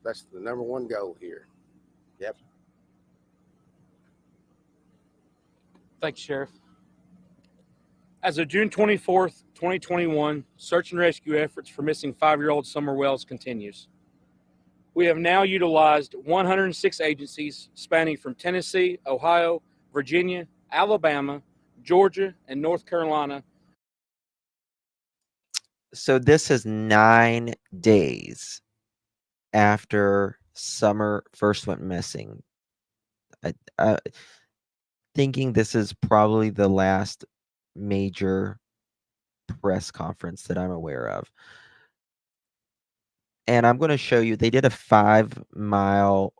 That's the number one goal here. Yep. Thank you, Sheriff. As of June 24th, 2021, search and rescue efforts for missing 5-year-old Summer Wells continues. We have now utilized 106 agencies spanning from Tennessee, Ohio, Virginia, Alabama, Georgia, and North Carolina. So this is 9 days after Summer first went missing. Thinking this is probably the last major press conference that I'm aware of. And I'm going to show you, they did a 5-mile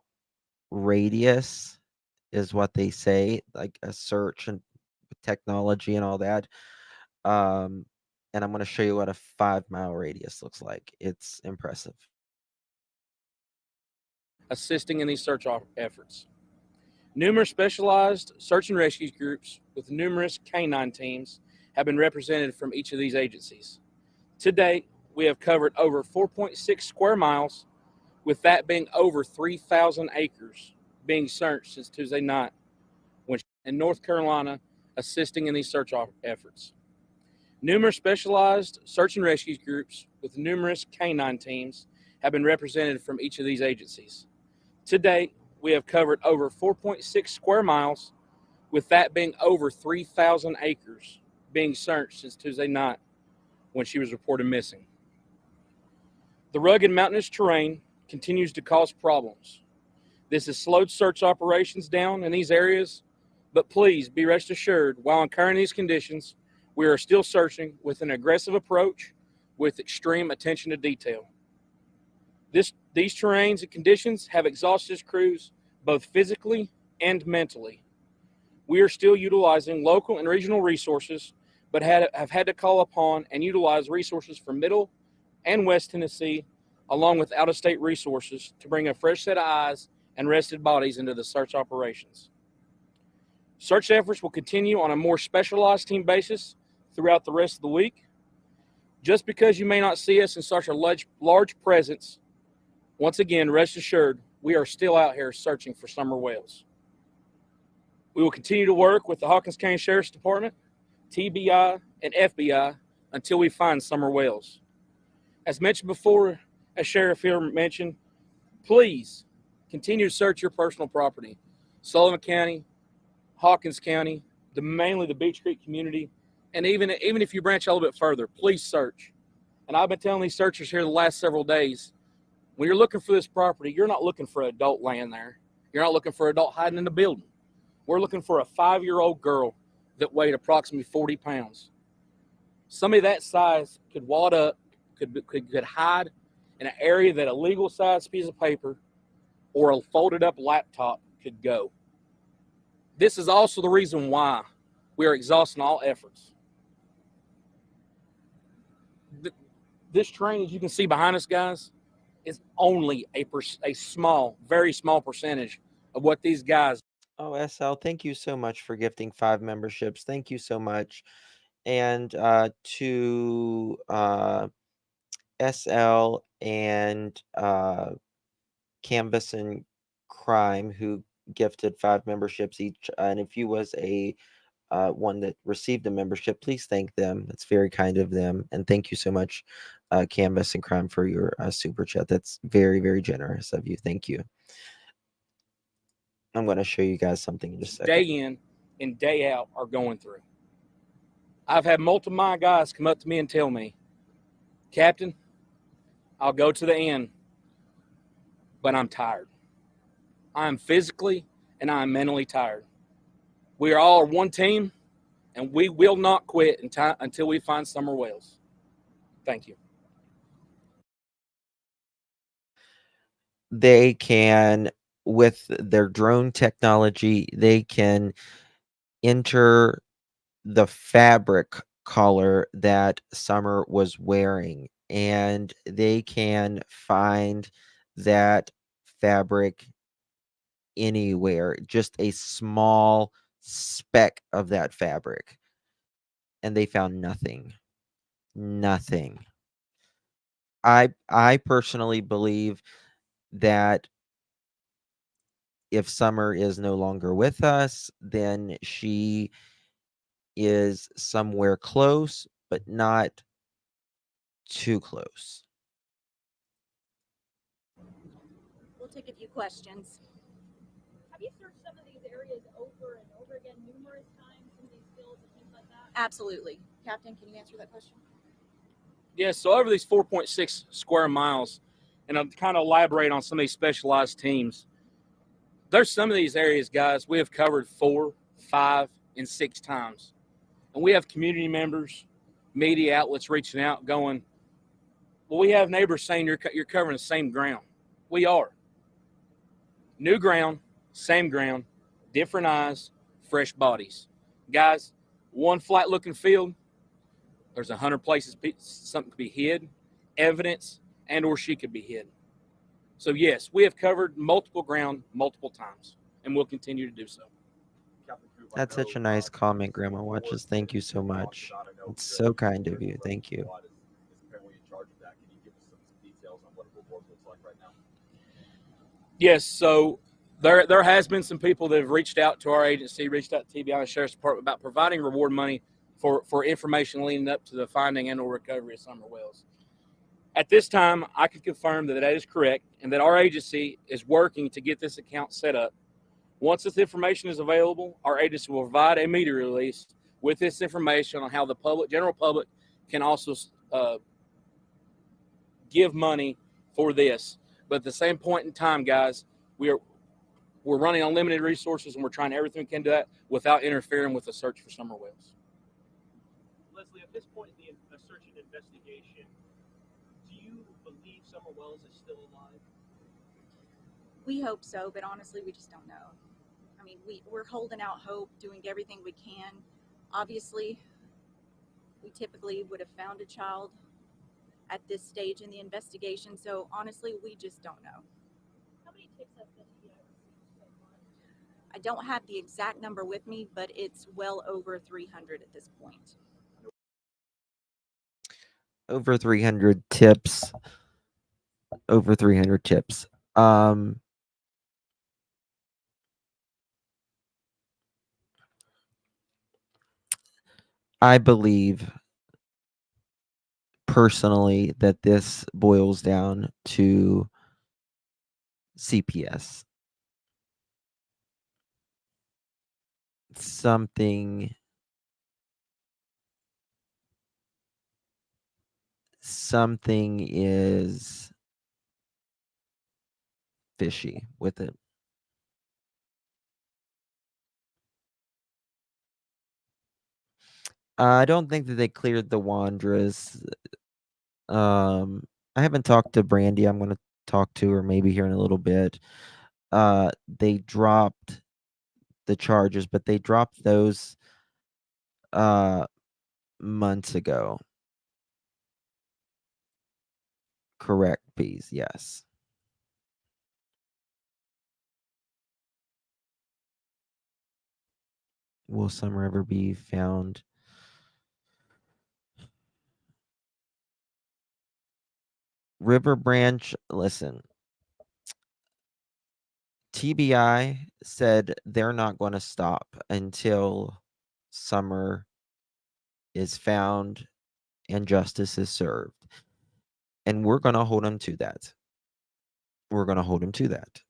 radius is what they say, like a search and technology and all that. And I'm going to show you what a 5-mile radius looks like. It's impressive. Assisting in these search efforts. Numerous specialized search and rescue groups with numerous canine teams have been represented from each of these agencies. To date, we have covered over 4.6 square miles, with that being over 3,000 acres being searched since Tuesday night, in North Carolina, assisting in these search efforts. Numerous specialized search and rescue groups with numerous canine teams have been represented from each of these agencies. To date, we have covered over 4.6 square miles, with that being over 3,000 acres being searched since Tuesday night when she was reported missing. The rugged mountainous terrain continues to cause problems. This has slowed search operations down in these areas, but please be rest assured, while incurring these conditions, we are still searching with an aggressive approach with extreme attention to detail. These terrains and conditions have exhausted crews both physically and mentally. We are still utilizing local and regional resources, but have had to call upon and utilize resources from Middle and West Tennessee, along with out-of-state resources, to bring a fresh set of eyes and rested bodies into the search operations. Search efforts will continue on a more specialized team basis throughout the rest of the week. Just because you may not see us in such a large presence, once again, rest assured, we are still out here searching for Summer Wells. We will continue to work with the Hawkins County Sheriff's Department, TBI, and FBI until we find Summer Wells. As mentioned before, as Sheriff here mentioned, please continue to search your personal property. Sullivan County, Hawkins County, mainly the Beech Creek community, and even if you branch a little bit further, please search. And I've been telling these searchers here the last several days, when you're looking for this property, you're not looking for an adult laying there. You're not looking for an adult hiding in the building. We're looking for a 5-year-old girl that weighed approximately 40 pounds. Somebody that size could wad up, could hide in an area that a legal size piece of paper or a folded up laptop could go. This is also the reason why we are exhausting all efforts. This train, as you can see behind us, guys, is only a small, very small percentage of what these guys. Oh, SL, thank you so much for gifting 5 memberships. Thank you so much. And to SL and Canvas and Crime, who gifted 5 memberships each. And if you was a one that received a membership, please thank them. That's very kind of them. And thank you so much, Canvas and Crime, for your super chat. That's very, very generous of you. Thank you. I'm going to show you guys something in just a second. Day in and day out are going through. I've had multiple of my guys come up to me and tell me, Captain, I'll go to the end, but I'm tired. I'm physically and I'm mentally tired. We are all one team, and we will not quit until we find Summer Wells. Thank you. They can, with their drone technology, they can enter the fabric color that Summer was wearing, and they can find that fabric anywhere, just a small speck of that fabric, and they found nothing. Nothing. I personally believe that if Summer is no longer with us, then she is somewhere close, but not too close. We'll take a few questions. Have you searched some of these areas over and over again numerous times, some of these fields and things like that? Absolutely. Captain, can you answer that question? Yes, so over these 4.6 square miles, and I'll kind of elaborate on some of these specialized teams. There's some of these areas, guys, we have covered 4, 5, and 6 times. And we have community members, media outlets reaching out going, well, we have neighbors saying you're covering the same ground. We are. New ground, same ground, different eyes, fresh bodies. Guys, one flat looking field, there's 100 places something could be hid, evidence, and or she could be hid. So yes, we have covered multiple ground multiple times, and we'll continue to do so. That's such a nice comment, Grandma Watches. Thank you so much. It's so kind of you. Thank you. Yes, so there has been some people that have reached out to our agency, reached out to TBI and the Sheriff's Department about providing reward money for information leading up to the finding and or recovery of Summer Wells. At this time, I can confirm that is correct and that our agency is working to get this account set up. Once this information is available, our agency will provide a media release with this information on how the general public can also give money for this. But at the same point in time, guys, we're running on limited resources, and we're trying everything we can do that without interfering with the search for Summer Wells. Leslie, at this point in the search and investigation, do you believe Summer Wells is still alive? We hope so, but honestly, we just don't know. I mean, we're holding out hope, doing everything we can. Obviously, we typically would have found a child at this stage in the investigation, so honestly, we just don't know. How many tips has the TBI received so far? I don't have the exact number with me, but it's well over 300 at this point. Over 300 tips. Over 300 tips. I believe personally that this boils down to CPS. Something is fishy with it. I don't think that they cleared the Wanderers. I haven't talked to Brandy. I'm going to talk to her maybe here in a little bit. They dropped the charges, but they dropped those months ago. Correct, please. Yes. Will Summer ever be found? River Branch, listen. TBI said they're not going to stop until Summer is found and justice is served. And we're going to hold them to that. We're going to hold them to that.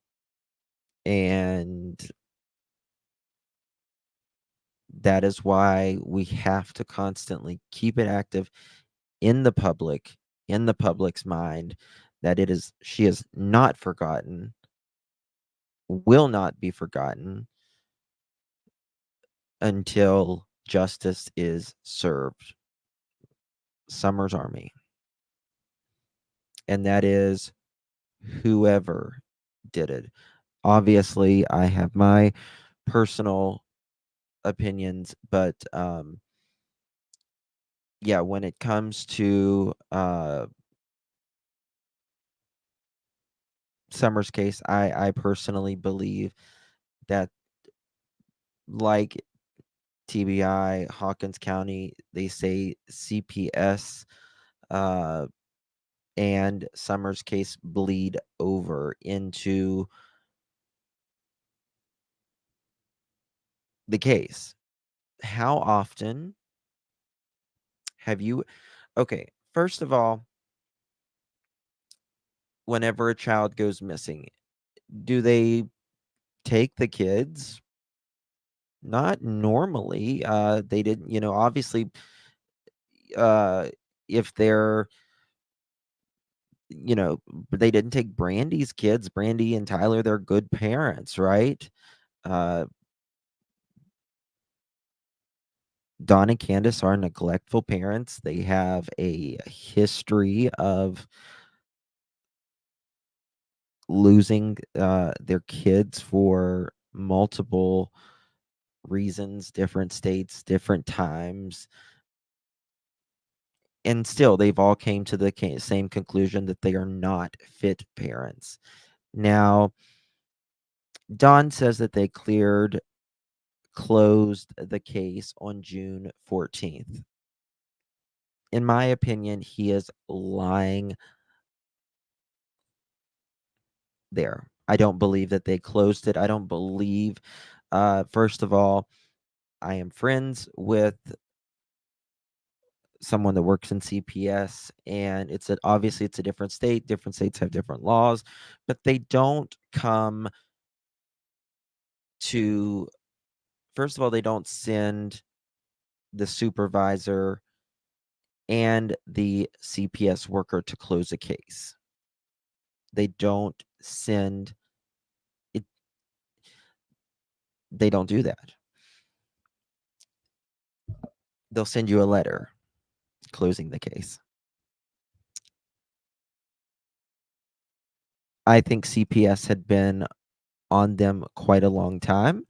And that is why we have to constantly keep it active in the public's mind, that she is not forgotten, will not be forgotten until justice is served. Summer's Army. And that is whoever did it. Obviously, I have my personal opinions, but yeah, when it comes to Summer's case, I personally believe that, like TBI, Hawkins County, they say CPS and Summer's case bleed over into the case. How often have you? Okay, first of all, whenever a child goes missing, do they take the kids? Not normally. They didn't, obviously, if they're, they didn't take Brandy's kids. Brandy and Tyler, they're good parents, right? Dawn and Candace are neglectful parents. They have a history of losing their kids for multiple reasons, different states, different times. And still, they've all came to the same conclusion that they are not fit parents. Now, Dawn says that they closed the case on June 14th. In my opinion, he is lying there. I don't believe that they closed it. I don't believe, first of all, I am friends with someone that works in CPS, and obviously it's a different state. Different states have different laws, but they don't come to, first of all, they don't send the supervisor and the CPS worker to close a case. They don't send it. They don't do that. They'll send you a letter closing the case. I think CPS had been on them quite a long time.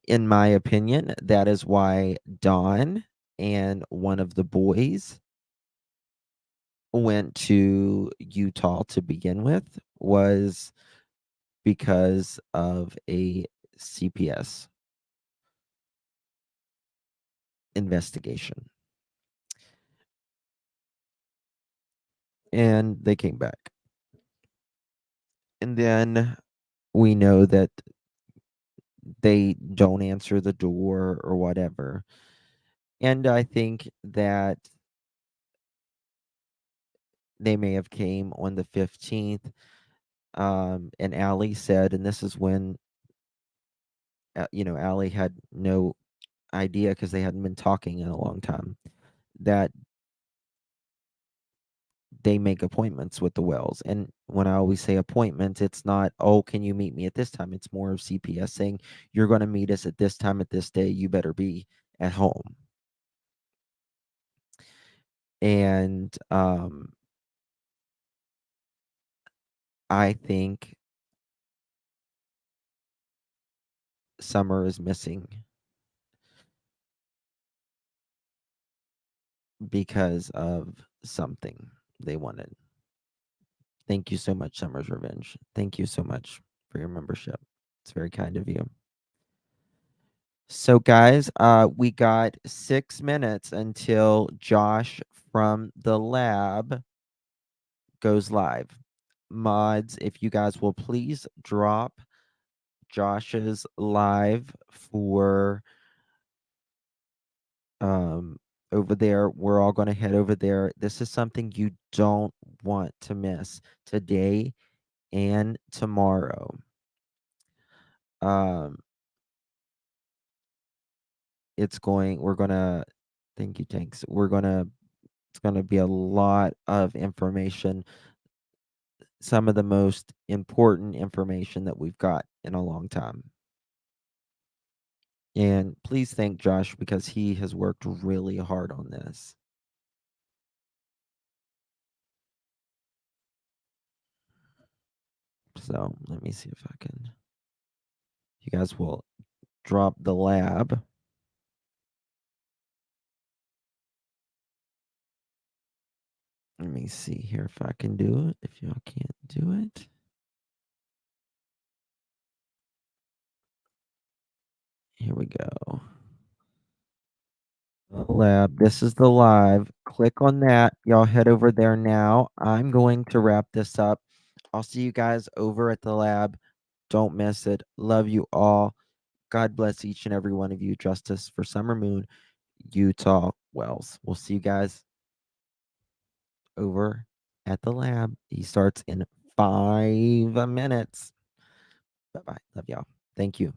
In my opinion, that is why Dawn and one of the boys went to Utah to begin with, was because of a CPS investigation. And they came back. And then we know that they don't answer the door or whatever. And I think that they may have came on the 15th. And Allie said, and this is when, Allie had no idea because they hadn't been talking in a long time, that they make appointments with the Wells. And when I always say appointments, it's not, oh, can you meet me at this time? It's more of CPS saying, you're going to meet us at this time at this day. You better be at home. And I think Summer is missing because of something they wanted. Thank you so much, Summer's Revenge. Thank you so much for your membership. It's very kind of you. So, guys, we got 6 minutes until Josh from the lab goes live. Mods, if you guys will please drop Josh's live for over there. We're all going to head over there. This is something you don't want to miss today and tomorrow. We're gonna, thank you, Tanks. It's gonna be a lot of information, some of the most important information that we've got in a long time. And please thank Josh because he has worked really hard on this. So let me see if I can, you guys will drop the lab. Let me see here if I can do it. If y'all can't do it. Here we go. Lab. This is the live. Click on that. Y'all head over there now. I'm going to wrap this up. I'll see you guys over at the lab. Don't miss it. Love you all. God bless each and every one of you. Justice for Summer Moon, Utah Wells. We'll see you guys over at the lab. He starts in 5 minutes. Bye-bye. Love y'all. Thank you.